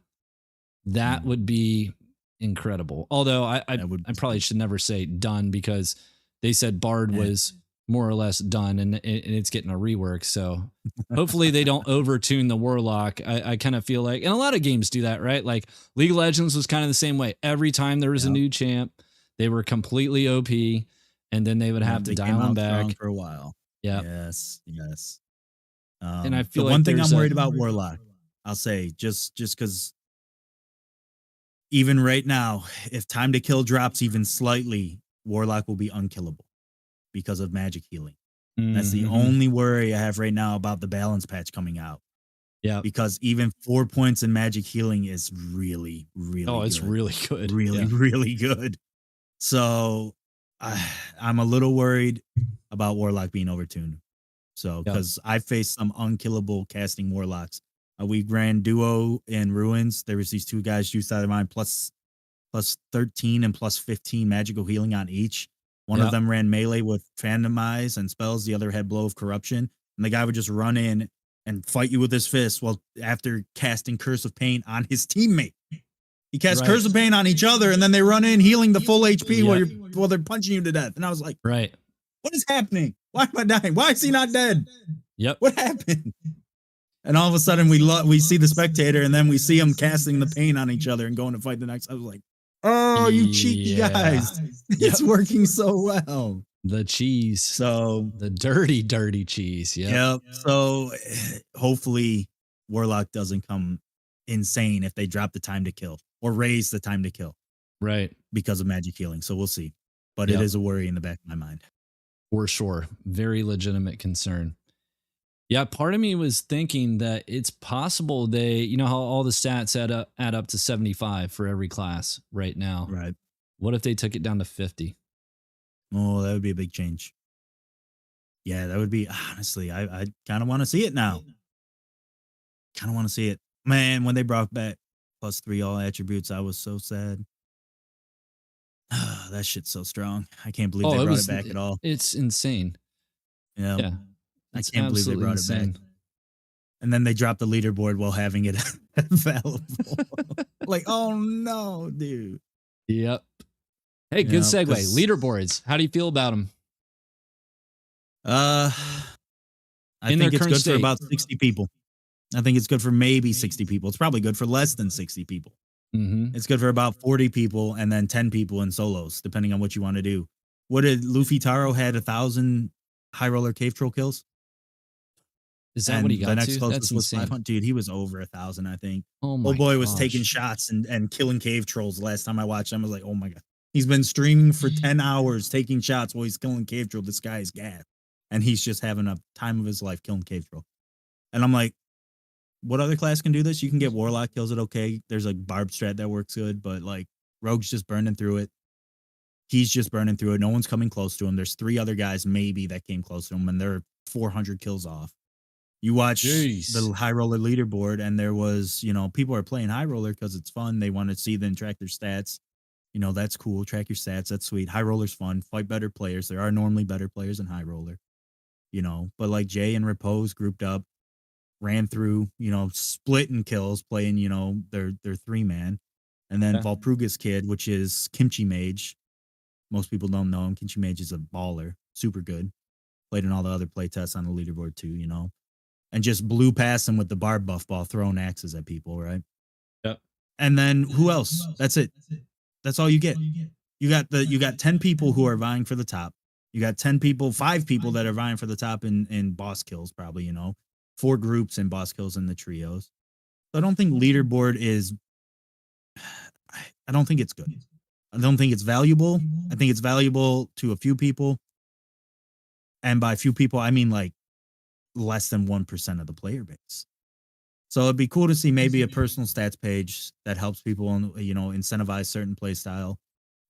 That Mhm. would be incredible. Although I That would be probably should never say done because they said Bard Yeah. was more or less done and it's getting a rework. So hopefully they don't overtune the Warlock. I kind of feel like, and a lot of games do that, right? Like League of Legends was kind of the same way. Every time there was a Yep. new champ, they were completely OP and then they would have to They came dial them out strong back. for a while. Yeah. Yes. And I feel the like one thing there's I'm worried about Warlock, I'll say, just because even right now, if time to kill drops even slightly, Warlock will be unkillable because of magic healing. That's the Mhm. only worry I have right now about the balance patch coming out. Yeah. Because even 4 points in magic healing is really, really Oh, it's good. really good. Really, Yeah. really good. So I'm a little worried about Warlock being overtuned. So, Yeah. because I faced some unkillable casting Warlocks We ran duo in ruins. There was these two guys juiced out of mine plus 13 and plus 15 magical healing on each. One of them ran melee with Phantomize and spells. The other had Blow of Corruption. And the guy would just run in and fight you with his fist while after casting Curse of Pain on his teammate. He casts Curse of Pain on each other, and then they run in healing the full HP while they're punching you to death. And I was like, what is happening? Why am I dying? Why is he not dead? What happened? And all of a sudden we see the spectator, and then we see them casting the pain on each other and going to fight the next. I was like, oh, you cheeky guys. It's working so well. The cheese. So the dirty, dirty cheese. Yep. So hopefully Warlock doesn't come insane if they drop the time to kill or raise the time to kill. Because of magic healing. So we'll see. But it is a worry in the back of my mind. For sure. Very legitimate concern. Yeah, part of me was thinking that it's possible they, you know how all the stats add up to 75 for every class right now. What if they took it down to 50? Oh, that would be a big change. Yeah, that would be, honestly, I kind of want to see it now. Kind of want to see it. Man, when they brought back +3 all attributes, I was so sad. That shit's so strong. I can't believe they brought it back at all. It's insane. Yeah. I can't believe they brought it back. And then they dropped the leaderboard while having it available. Like, oh no, dude. Yep. Hey, good segue. Leaderboards. How do you feel about them? I think it's good for about 60 people. I think it's good for maybe 60 people. It's probably good for less than 60 people. It's good for about 40 people and then 10 people in solos, depending on what you want to do. What did Luffy Taro had 1,000 high roller cave troll kills? Is that what he got the next to? closest That's was insane. 500. Dude, he was over 1,000, I think. Oh my Old boy was gosh. taking shots and killing cave trolls. The last time I watched him, I was like, oh my God. He's been streaming for 10 hours, taking shots while he's killing cave troll. This guy is gas. And he's just having a time of his life killing cave troll. And I'm like, what other class can do this? You can get Warlock kills it okay. There's like Barb strat that works good, but like Rogue's just burning through it. He's just burning through it. No one's coming close to him. There's 3 other guys maybe that came close to him, and they're 400 kills off. You watch the high roller leaderboard, and there was, people are playing high roller because it's fun. They want to see them track their stats. That's cool. Track your stats. That's sweet. High roller's fun. Fight better players. There are normally better players in high roller, but like Jay and Repose grouped up, ran through, splitting kills, playing, their 3-man. And then Valpruga's kid, which is Kimchi Mage. Most people don't know him. Kimchi Mage is a baller. Super good. Played in all the other play tests on the leaderboard too, and just blew past him with the barb buff ball, throwing axes at people, right? Yep. And then who else? That's it. That's all you get. You got 10 people who are vying for the top. You got 5 people that are vying for the top in boss kills, probably, 4 groups in boss kills in the trios. So I don't think leaderboard is, I don't think it's good. I don't think it's valuable. I think it's valuable to a few people. And by few people, I mean like less than 1% of the player base. So it'd be cool to see maybe a personal stats page that helps people, incentivize certain play style.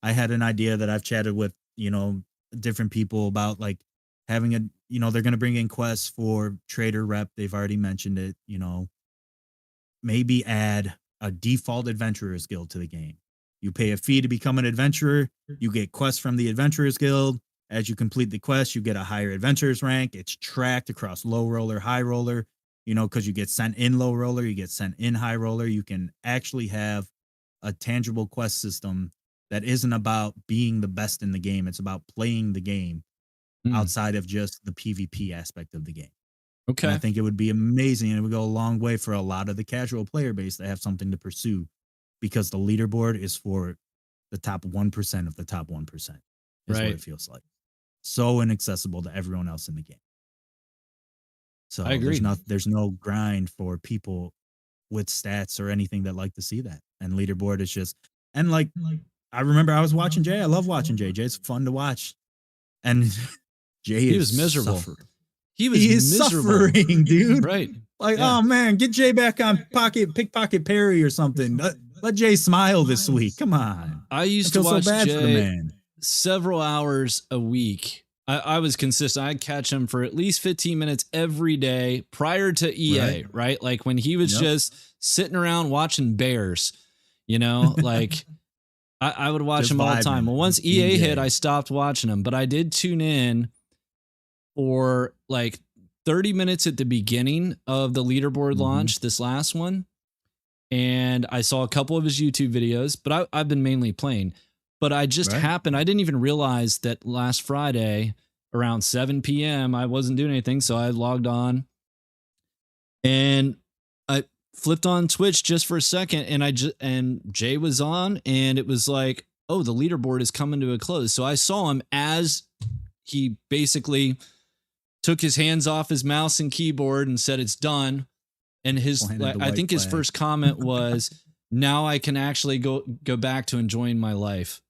I had an idea that I've chatted with, different people about, like having they're going to bring in quests for trader rep. They've already mentioned it, maybe add a default adventurer's guild to the game. You pay a fee to become an adventurer. You get quests from the adventurers guild. As you complete the quest, you get a higher adventurer's rank. It's tracked across low roller, high roller, because you get sent in low roller, you get sent in high roller. You can actually have a tangible quest system that isn't about being the best in the game. It's about playing the game outside of just the PvP aspect of the game. Okay. And I think it would be amazing, and it would go a long way for a lot of the casual player base that have something to pursue, because the leaderboard is for the top 1% of the top 1%. Is what it feels like. So inaccessible to everyone else in the game. So I agree. There's no grind for people with stats or anything that like to see that. And leaderboard is just, and like I remember I was watching Jay. I love watching Jay. Jay's fun to watch. And Jay was miserable. Suffering. He is suffering, dude. Right. Like, oh man, get Jay back on pickpocket Perry or something. Let Jay smile this week. Come on. I used to watch so bad Jay for the man. several hours a week I was consistent. I'd catch him for at least 15 minutes every day prior to EA, right? Like when he was just sitting around watching bears, like I would watch Just him all the vibing. time. Well, once Being EA hit, gay. I stopped watching him, but I did tune in for like 30 minutes at the beginning of the leaderboard launch, this last one. And I saw a couple of his YouTube videos, but I've been mainly playing. But I just happened, I didn't even realize that last Friday around 7 p.m. I wasn't doing anything. So I logged on and I flipped on Twitch just for a second, and Jay was on, and it was like, oh, the leaderboard is coming to a close. So I saw him as he basically took his hands off his mouse and keyboard and said it's done. And I think his first comment was, now I can actually go back to enjoying my life.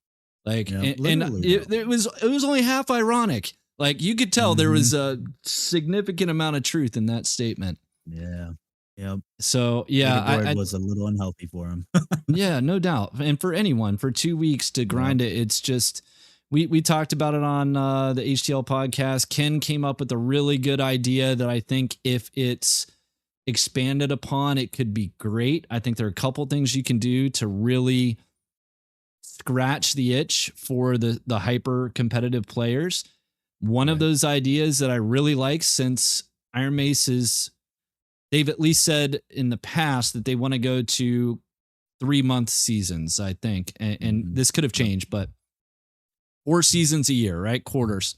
Like, it was only half ironic. Like you could tell there was a significant amount of truth in that statement. Yeah. Yep. So yeah, I was a little unhealthy for him. Yeah, no doubt. And for anyone, for 2 weeks to grind it, it's just, we talked about it on the HTL podcast. Ken came up with a really good idea that I think if it's expanded upon, it could be great. I think there are a couple things you can do to really scratch the itch for the hyper competitive players. One of those ideas that I really like, since Iron Mace they've at least said in the past that they want to go to 3-month seasons, I think. And this could have changed, but 4 seasons a year, right? Quarters.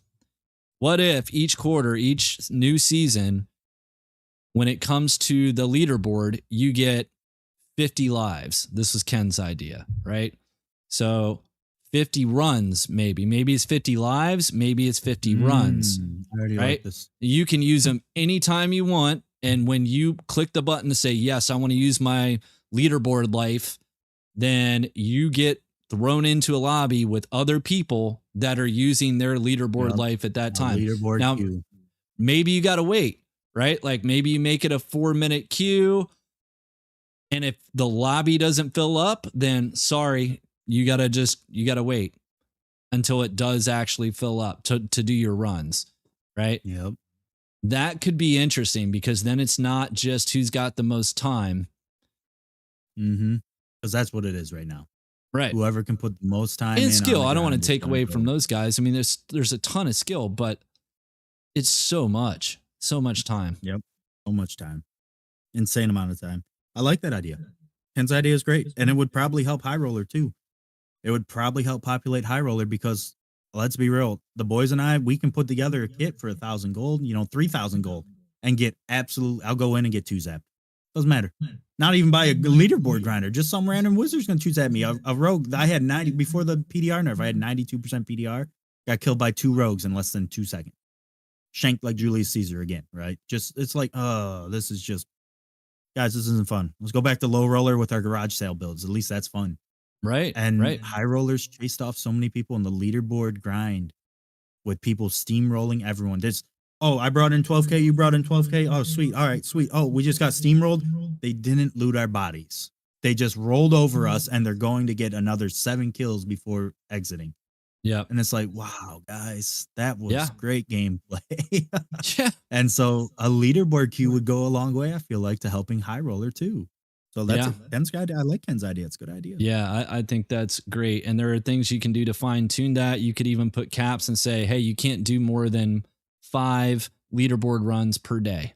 What if each quarter, each new season, when it comes to the leaderboard, you get 50 lives? This was Ken's idea, right? So 50 runs, maybe it's 50 lives, maybe it's 50 runs, I already right? like this. You can use them anytime you want. And when you click the button to say, yes, I want to use my leaderboard life, then you get thrown into a lobby with other people that are using their leaderboard life at that time. Now, queue. Maybe you got to wait, right? Like maybe you make it a 4-minute queue. And if the lobby doesn't fill up, then sorry, you got to wait until it does actually fill up to do your runs, right? Yep. That could be interesting, because then it's not just who's got the most time. Because that's what it is right now. Right. Whoever can put the most time and skill. I don't want to take away from those guys. I mean, there's a ton of skill, but it's so much time. Yep. So much time. Insane amount of time. I like that idea. Ken's idea is great. And it would probably help High Roller too. It would probably help populate High Roller, because let's be real, the boys and I, we can put together a kit for 1,000 gold, 3,000 gold, and get absolute. I'll go in and get 2-zapped. Doesn't matter. Not even by a leaderboard grinder. Just some random wizard's gonna 2-zap me. A rogue. I had 90 before the PDR nerf. I had 92% PDR. Got killed by 2 rogues in less than 2 seconds. Shanked like Julius Caesar again. Right? Just it's like, oh, this is just, guys, this isn't fun. Let's go back to low roller with our garage sale builds. At least that's fun. Right. And high rollers chased off so many people in the leaderboard grind with people steamrolling everyone. I brought in 12K, you brought in 12K. Oh, sweet. All right, sweet. Oh, we just got steamrolled. They didn't loot our bodies. They just rolled over us, and they're going to get another 7 kills before exiting. Yeah. And it's like, wow, guys, that was great gameplay. Yeah. And so a leaderboard queue would go a long way, I feel like, to helping high roller too. So that's Ken's idea. I like Ken's idea. It's a good idea. Yeah, I think that's great. And there are things you can do to fine tune that. You could even put caps and say, hey, you can't do more than 5 leaderboard runs per day.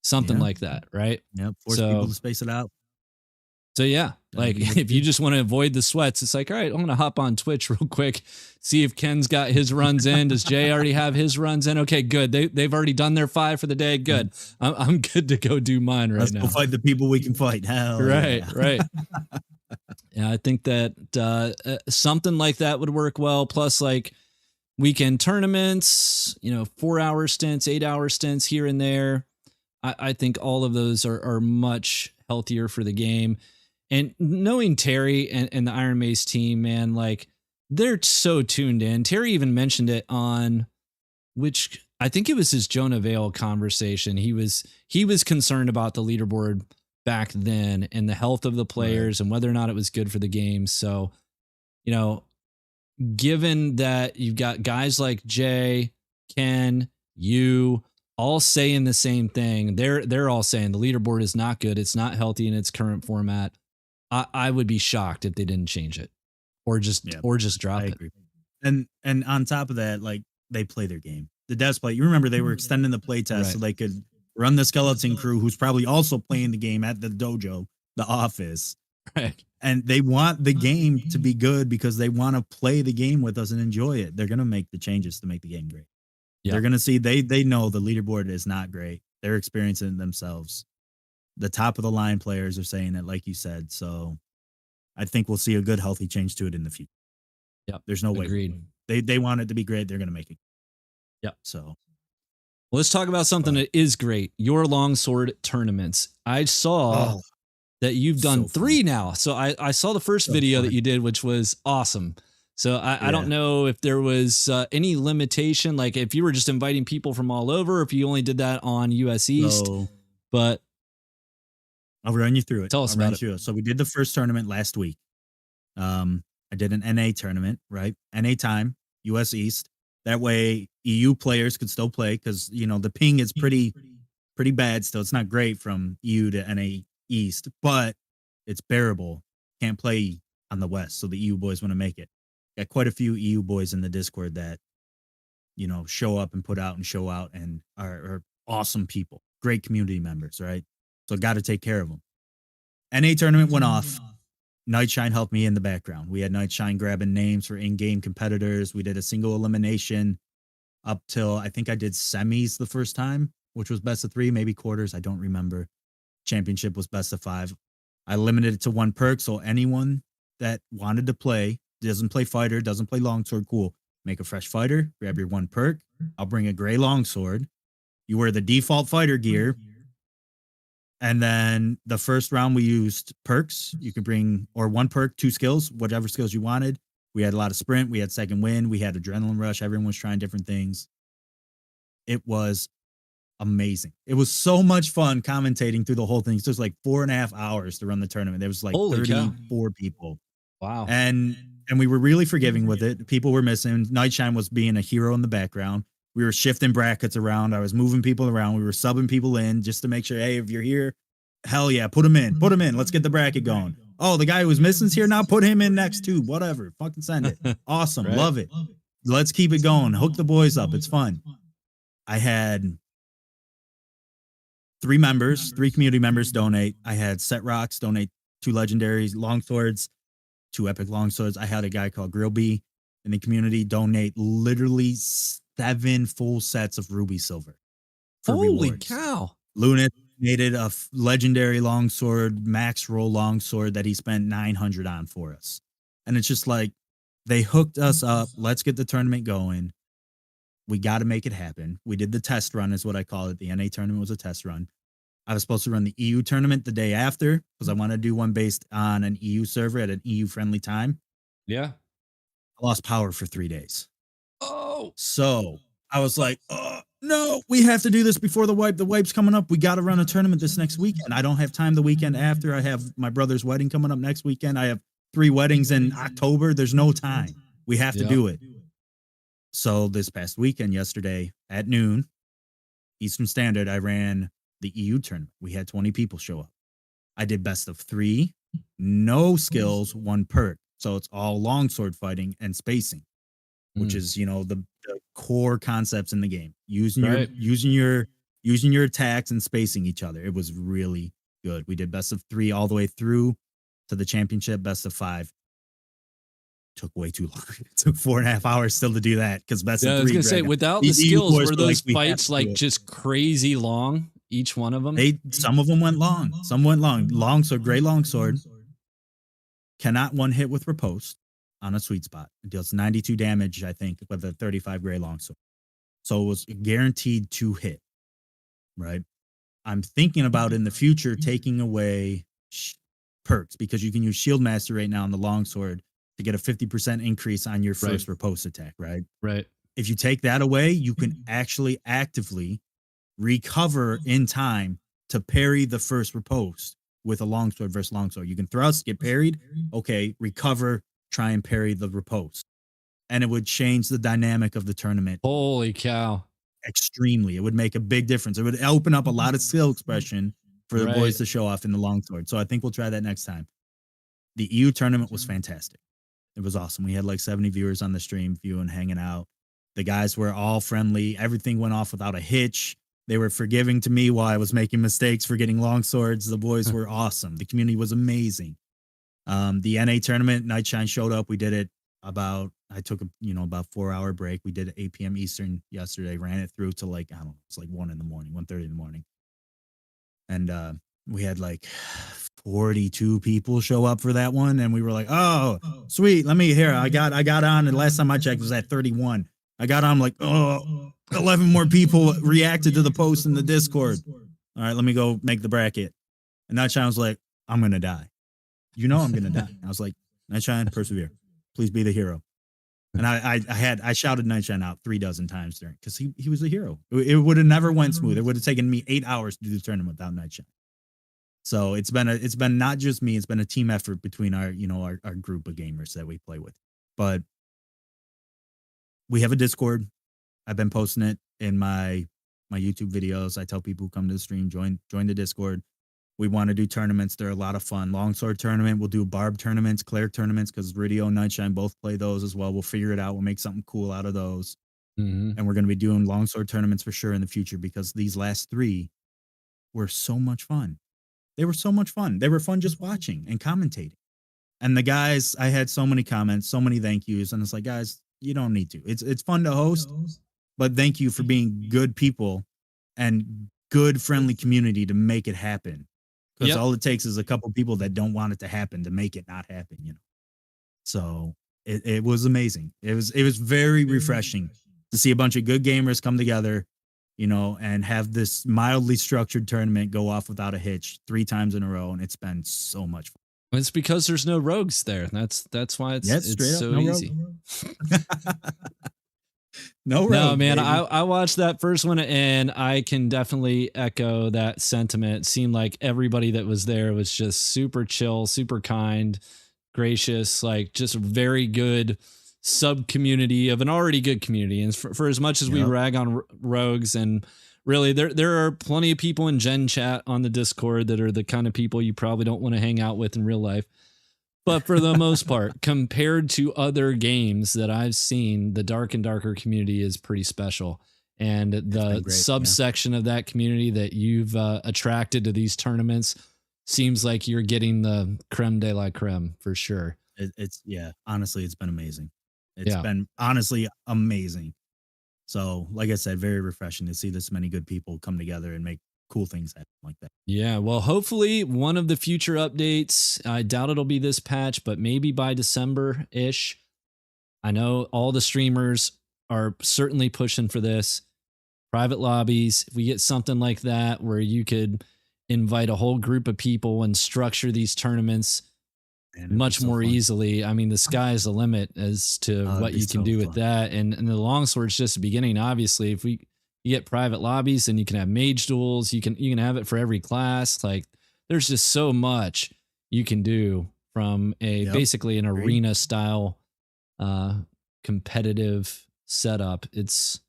Something like that, right? Yeah, force people to space it out. So yeah, like if you just want to avoid the sweats, it's like, all right, I'm going to hop on Twitch real quick, see if Ken's got his runs in. Does Jay already have his runs in? Okay, good. They've already done their 5 for the day. Good. I'm good to go do mine right now. Let's go fight the people we can fight. Hell right, yeah. right. Yeah, I think that something like that would work well. Plus, like weekend tournaments, 4-hour stints, 8-hour stints here and there. I think all of those are much healthier for the game. And knowing Terry and the Iron Mace team, man, like they're so tuned in. Terry even mentioned it on which I think it was his Jonah Vale conversation. He was concerned about the leaderboard back then and the health of the players and whether or not it was good for the game. So, given that you've got guys like Jay, Ken, you, all saying the same thing. They're all saying the leaderboard is not good. It's not healthy in its current format. I would be shocked if they didn't change it or just drop I it. agree. And on top of that, like, they play their game. The devs play. You remember they were extending the play test so they could run the skeleton crew, who's probably also playing the game at the dojo, the office. Right. And they want the game to be good because they want to play the game with us and enjoy it. They're gonna make the changes to make the game great. Yeah. They're gonna see they know the leaderboard is not great. They're experiencing it themselves. The top of the line players are saying it, like you said. So I think we'll see a good, healthy change to it in the future. Yeah. There's no way. Agreed. They want it to be great. They're gonna make it. Yeah. So well, let's talk about something that is great. Your longsword tournaments. I saw that you've done 3 now. So I saw the first video that you did, which was awesome. So I don't know if there was any limitation, like if you were just inviting people from all over, if you only did that on US East, but I'll run you through it. Tell us about it. So we did the first tournament last week. I did an NA tournament, right? NA time, US East. That way EU players could still play because, you know, the ping is pretty bad still. It's not great from EU to NA East, but it's bearable. Can't play on the West, so the EU boys want to make it. Got quite a few EU boys in the Discord that, you know, show up and put out and show out and are awesome people, great community members, right? So got to take care of them. NA tournament went off. Nightshine helped me in the background. We had Nightshine grabbing names for in-game competitors. We did a single elimination up till I think I did semis the first time, which was best of 3, maybe quarters. I don't remember. Championship was best of 5. I limited it to 1 perk, so anyone that wanted to play, doesn't play fighter, doesn't play longsword, cool. Make a fresh fighter, grab your 1 perk. I'll bring a gray longsword. You wear the default fighter gear. And then the first round we used perks. You could bring, or 1 perk, 2 skills, whatever skills you wanted. We had a lot of sprint. We had second wind. We had adrenaline rush. Everyone was trying different things. It was amazing. It was so much fun commentating through the whole thing. So it was like 4.5 hours to run the tournament. There was like 34 people. Wow. And we were really forgiving with it. People were missing. Nightshine was being a hero in the background. We were shifting brackets around. I was moving people around. We were subbing people in just to make sure, hey, if you're here, hell yeah, put them in. Put them in. Let's get the bracket going. Oh, the guy who was missing's here now. Put him in next too. Whatever. Fucking send it. Awesome. Right. Love it. Let's keep it going. Hook the boys up. It's fun. I had 3 community members donate. I had Set Rocks donate 2 legendaries, longswords, 2 epic longswords. I had a guy called Grillbee in the community donate literally 7 full sets of ruby silver. Holy cow. Luna donated a legendary longsword, max roll longsword that he spent 900 on for us. And it's just like, they hooked us up. Let's get the tournament going. We got to make it happen. We did the test run is what I call it. The NA tournament was a test run. I was supposed to run the EU tournament the day after because I want to do one based on an EU server at an EU friendly time. Yeah. I lost power for 3 days. Oh. So I was like, oh, no, we have to do this before the wipe. The wipe's coming up. We got to run a tournament this next weekend. I don't have time the weekend after. I have my brother's wedding coming up next weekend. I have 3 weddings in October. There's no time. We have to do it. So this past weekend, yesterday at noon, Eastern Standard, I ran the EU tournament. We had 20 people show up. I did best of 3, no skills, 1 perk. So it's all longsword fighting and spacing, which is, you know, the core concepts in the game. Using your attacks and spacing each other. It was really good. We did best of 3 all the way through to the championship, best of 5. Took way too long. It took 4.5 hours still to do that because best of 3. I was gonna say, without the skills, were those fights like just crazy long? Each one of them? Some of them went long. Some went long. Longsword, gray longsword. Cannot one hit with riposte on a sweet spot. It deals 92 damage, I think, with a 35 gray longsword. So it was guaranteed to hit. Right? I'm thinking about in the future taking away perks because you can use Shield Master right now on the longsword to get a 50% increase on your first riposte attack, right? Right. If you take that away, you can actually actively recover in time to parry the first riposte with a longsword versus longsword. You can thrust, get parried, okay, recover, try and parry the riposte. and it would change the dynamic of the tournament Holy cow. extremely. It would make a big difference. It would open up a lot of skill expression for the boys to show off in the longsword. So I think we'll try that next time. The EU tournament was fantastic. It was awesome. We had like 70 viewers on the stream viewing, hanging out. The guys were all friendly. Everything went off without a hitch. They were forgiving to me while I was making mistakes for getting long swords. The boys were awesome. The community was amazing. The NA tournament, Nightshine showed up. We did it I took about 4-hour break. We did it 8 p.m. Eastern yesterday, ran it through to like, I don't know, it's like 1 in the morning, 1:30 in the morning. And we had like 42 people show up for that one. And we were like, oh, sweet. I got on. And last time I checked, it was at 31. I got on like, 11 more people reacted to the post in the Discord. All right, let me go make the bracket. And Nightshine was like, I'm going to die. You know I'm going to die. I was like, Nightshine, persevere. Please be the hero. And I shouted Nightshine out 36 times during, because he was a hero. It would have never went smooth. It would have taken me 8 hours to do the tournament without Nightshine. So it's been not just me. It's been a team effort between our group of gamers that we play with. But we have a Discord. I've been posting it in my YouTube videos. I tell people who come to the stream, join the Discord. We want to do tournaments. They're a lot of fun. Longsword tournament. We'll do barb tournaments, cleric tournaments, because Ridio and Nightshine both play those as well. We'll figure it out. We'll make something cool out of those. Mm-hmm. And we're going to be doing longsword tournaments for sure in the future, because these last 3 were so much fun. They were so much fun. They were fun just watching and commentating. And the guys, I had so many comments, so many thank yous. And it's like, guys, you don't need to. It's fun to host, but thank you for being good people and good friendly community to make it happen. Because all it takes is a couple people that don't want it to happen to make it not happen, So it was amazing. It was very refreshing to see a bunch of good gamers come together, and have this mildly structured tournament go off without a hitch 3 times in a row. And it's been so much fun. It's because there's no rogues there. That's why it's so easy. No, man, I watched that first one and I can definitely echo that sentiment. It seemed like everybody that was there was just super chill, super kind, gracious, like just a very good sub community of an already good community. And for as much as we rag on rogues, and really there are plenty of people in Gen chat on the Discord that are the kind of people you probably don't want to hang out with in real life. But for the most part, compared to other games that I've seen, the Dark and Darker community is pretty special. And the subsection of that community that you've attracted to these tournaments seems like you're getting the creme de la creme for sure. Honestly, it's been amazing. It's been honestly amazing. So, like I said, very refreshing to see this many good people come together and make cool things happen like that. Yeah, well, hopefully one of the future updates, I doubt it'll be this patch, but maybe by December-ish. I know all the streamers are certainly pushing for this. Private lobbies, if we get something like that where you could invite a whole group of people and structure these tournaments much more easily. I mean, the sky's the limit as to what you can do with that. And the longsword's just the beginning. Obviously, if you get private lobbies and you can have mage duels, you can have it for every class. Like there's just so much you can do from basically an arena style competitive setup. It's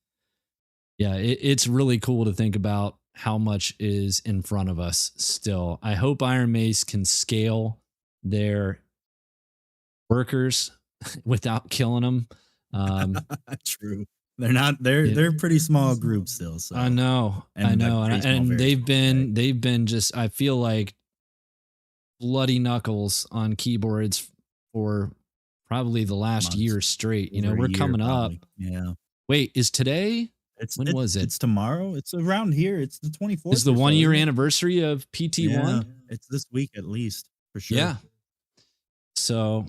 really cool to think about how much is in front of us still. I hope Iron Mace can scale their workers without killing them. True. They're a pretty small group still. So I know. And they've been just, I feel like bloody knuckles on keyboards for probably the last year straight. We're coming up. Yeah. Wait, is today? When was it? It's tomorrow. It's around here. It's the 24th. It's the 1 year anniversary of PT1. Yeah, it's this week at least for sure. Yeah. So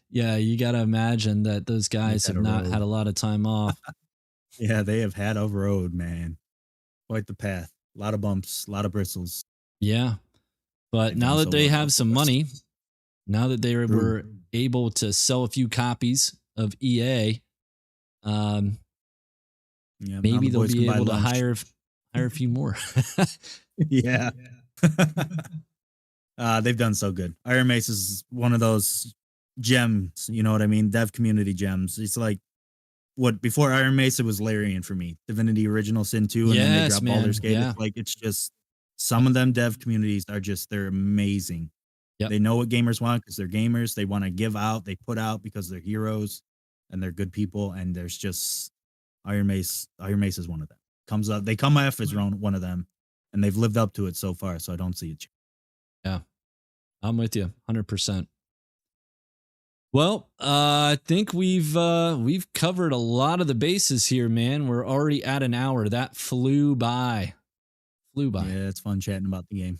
yeah, you got to imagine that those guys have not had a lot of time off. Yeah, they have had a road, man. Quite the path. A lot of bumps, a lot of bristles. Yeah. But now that they have some money, now that they were able to sell a few copies of EA, maybe they'll be able to hire a few more. Yeah. They've done so good. Iron Mace is one of those gems. You know what I mean? Dev community gems. It's like what before Iron Mace, it was Larian for me. Divinity Original Sin 2, and then they Yes, dropped man. Baldur's Gate. Yeah. It's like it's just some of them dev communities are just they're amazing. Yep. They know what gamers want because they're gamers. They want to give out, they put out because they're heroes and they're good people. And there's just Iron Mace. Iron Mace is one of them. Comes up, they come off as one of them, and they've lived up to it so far. So I don't see it. Yeah. I'm with you 100%. Well, I think we've covered a lot of the bases here, man. We're already at an hour. That flew by. Yeah, it's fun chatting about the game.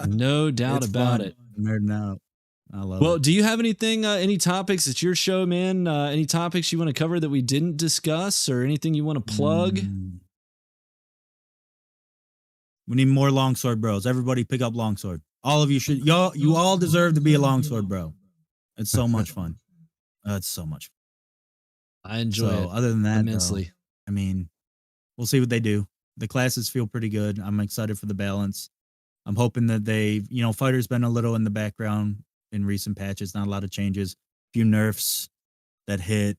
No doubt about it. I'm nerding out. I love Well, it. do you have anything, any topics? It's your show, man. Any topics you want to cover that we didn't discuss, or anything you want to plug? We need more longsword bros. Everybody pick up longsword. All of you should. You all deserve to be a longsword bro. It's so much fun. It's so much fun. I enjoy it. Other than that, immensely. Though, I mean, we'll see what they do. The classes feel pretty good. I'm excited for the balance. I'm hoping that fighter's been a little in the background in recent patches. Not a lot of changes. Few nerfs that hit,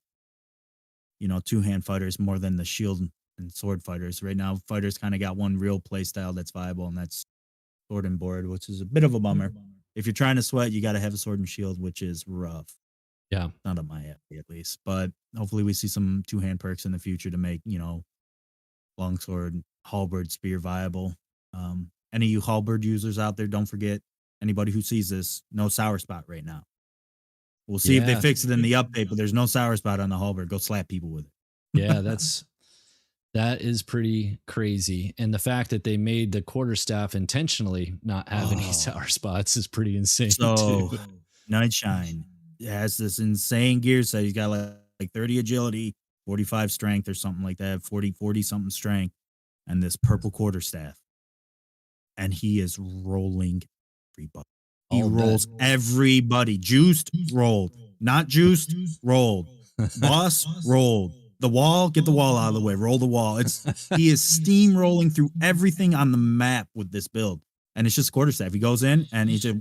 two-hand fighters more than the shield and sword fighters. Right now, fighters kind of got one real play style that's viable, and that's sword and board, which is a bit of a bummer. If you're trying to sweat, you got to have a sword and shield, which is rough. Yeah. Not on my app, at least. But hopefully we see some two-hand perks in the future to make, longsword, halberd, spear viable. Any of you halberd users out there, don't forget, anybody who sees this, no sour spot right now. We'll see if they fix it in the update, but there's no sour spot on the halberd. Go slap people with it. Yeah, that is pretty crazy. And the fact that they made the quarterstaff intentionally not have any sour spots is pretty insane. So, too. Nightshine has this insane gear set. He's got like 30 agility, 45 strength or something like that, 40 something strength, and this purple quarterstaff. And he is rolling everybody. He rolls everybody. Juiced, rolled. Not juiced, rolled. Boss, rolled. The wall, get the wall out of the way. Roll the wall. He is steamrolling through everything on the map with this build. And it's just quarterstaff. He goes in and he's just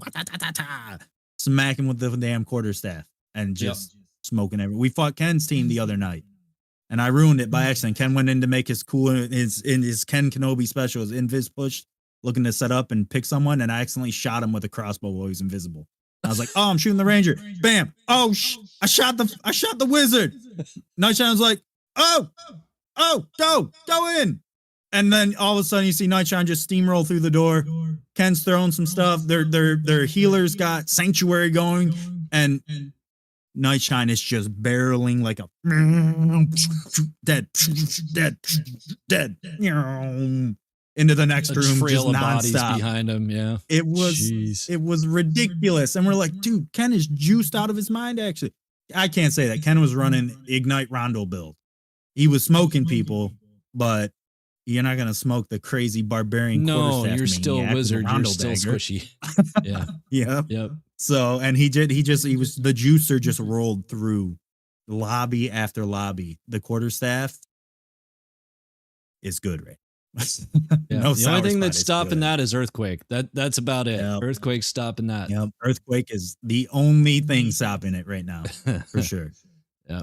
smacking with the damn quarterstaff and just smoking everything. We fought Ken's team the other night, and I ruined it by accident. Ken went in to make his his Ken Kenobi special, his invis push, looking to set up and pick someone, and I accidentally shot him with a crossbow while he was invisible. I was like, "Oh, I'm shooting the ranger!" Bam! Oh, I shot the wizard. Nightshine was like, "Oh, go in!" And then all of a sudden, you see Nightshine just steamroll through the door. Ken's throwing some stuff. Their healers got sanctuary going, and Nightshine is just barreling like a dead into the next room, just nonstop behind him. Yeah, it was ridiculous, and we're like, dude, Ken is juiced out of his mind. Actually, I can't say that. Ken was running Ignite Rondo build. He was smoking people, but you're not gonna smoke the crazy barbarian. No, you're still a wizard. You're still squishy. Yeah. Yep. So, and he was the juicer just rolled through lobby after lobby. The quarterstaff is good, right? No, the only thing that's stopping that is Earthquake. That's about it. Yep. Earthquake's stopping that. Yep. Earthquake is the only thing stopping it right now, for sure. Yeah.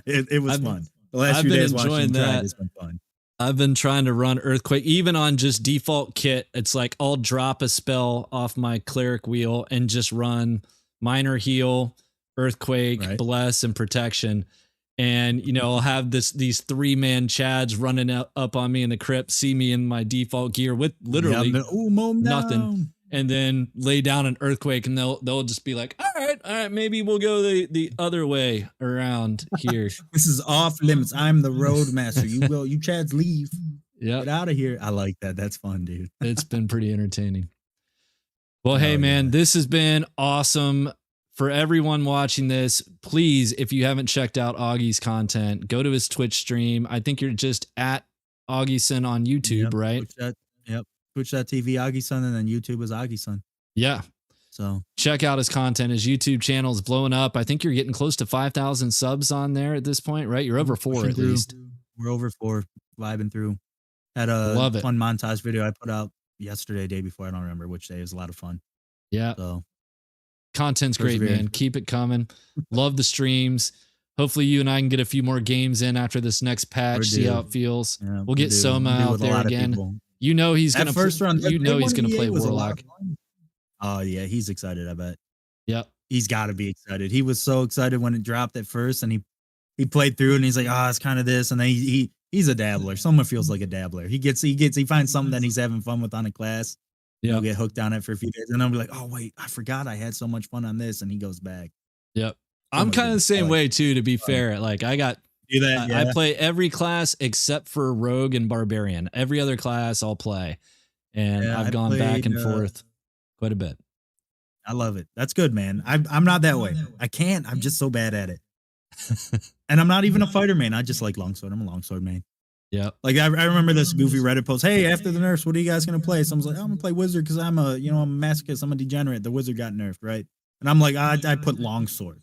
It was fun. The last few days watching that has been fun. I've been trying to run Earthquake, even on just default kit. It's like I'll drop a spell off my cleric wheel and just run minor heal, Earthquake, bless, and protection. And, I'll have these 3-man chads running up on me in the crypt, see me in my default gear with literally nothing. And then lay down an Earthquake, and they'll just be like, all right, maybe we'll go the other way around here. This is off limits. I'm the roadmaster. You chads leave. Yeah. Get out of here. I like that. That's fun, dude. It's been pretty entertaining. Well, hey, man, this has been awesome. For everyone watching this, please, if you haven't checked out Oggie's content, go to his Twitch stream. I think you're just at Oggieson on YouTube, right? Twitch.tv Oggieson, and then YouTube is Oggieson. Yeah. So check out his content. His YouTube channel is blowing up. I think you're getting close to 5,000 subs on there at this point, right? You're over 4 at least. We're over 4, vibing through. Had a fun montage video I put out yesterday, day before. I don't remember which day. It was a lot of fun. Yeah. So Content's great, man. Keep it coming. Love the streams. Hopefully you and I can get a few more games in after this next patch, see how it feels. Yeah, we'll get Soma out there again. You know he's going to first run. You know he's going to play Warlock. Oh yeah, he's excited, I bet. Yep. He's got to be excited. He was so excited when it dropped at first, and he played through it, and he's like, "Oh, it's kind of this," and then he's a dabbler. Someone feels like a dabbler. He finds something that he's having fun with on a class. Yeah, he'll get hooked on it for a few days, and I'll be like, "Oh wait, I forgot I had so much fun on this," and he goes back. Yep. I'm kind of the same way too, to be fair. Like I play every class except for Rogue and Barbarian. Every other class I'll play. And I've gone back and forth quite a bit. I love it. That's good, man. I'm not that way. I can't. I'm just so bad at it. And I'm not even a fighter main. I just like longsword. I'm a longsword main. Yeah. Like I remember this goofy Reddit post. Hey, after the nerfs, what are you guys gonna play? Someone's like, I'm gonna play wizard because I'm a masochist. I'm a degenerate. The wizard got nerfed, right? And I'm like, I put longsword.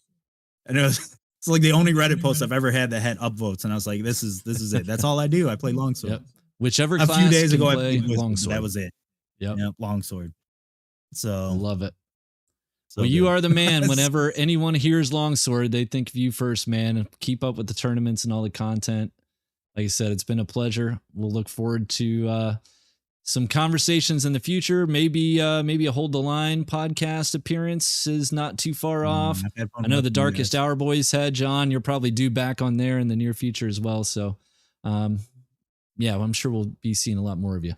And it's like the only Reddit post I've ever had that had upvotes, and I was like, "This is it. That's all I do. I play longsword." Yep. Whichever a class few days ago, I played played longsword. That was it. Yep. Longsword. So love it. So well, you are the man. Whenever anyone hears longsword, they think of you first, man. Keep up with the tournaments and all the content. Like I said, it's been a pleasure. We'll look forward to some conversations in the future. Maybe a Hold the Line podcast appearance is not too far off. I know the Darkest Hour boys had John. You're probably due back on there in the near future as well. So, yeah, I'm sure we'll be seeing a lot more of you.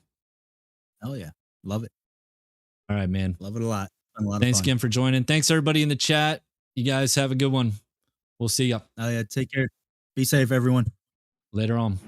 Hell yeah. Love it. All right, man. Love it a lot. Thanks again for joining. Thanks everybody in the chat. You guys have a good one. We'll see ya. Oh yeah. Take care. Be safe, everyone. Later on.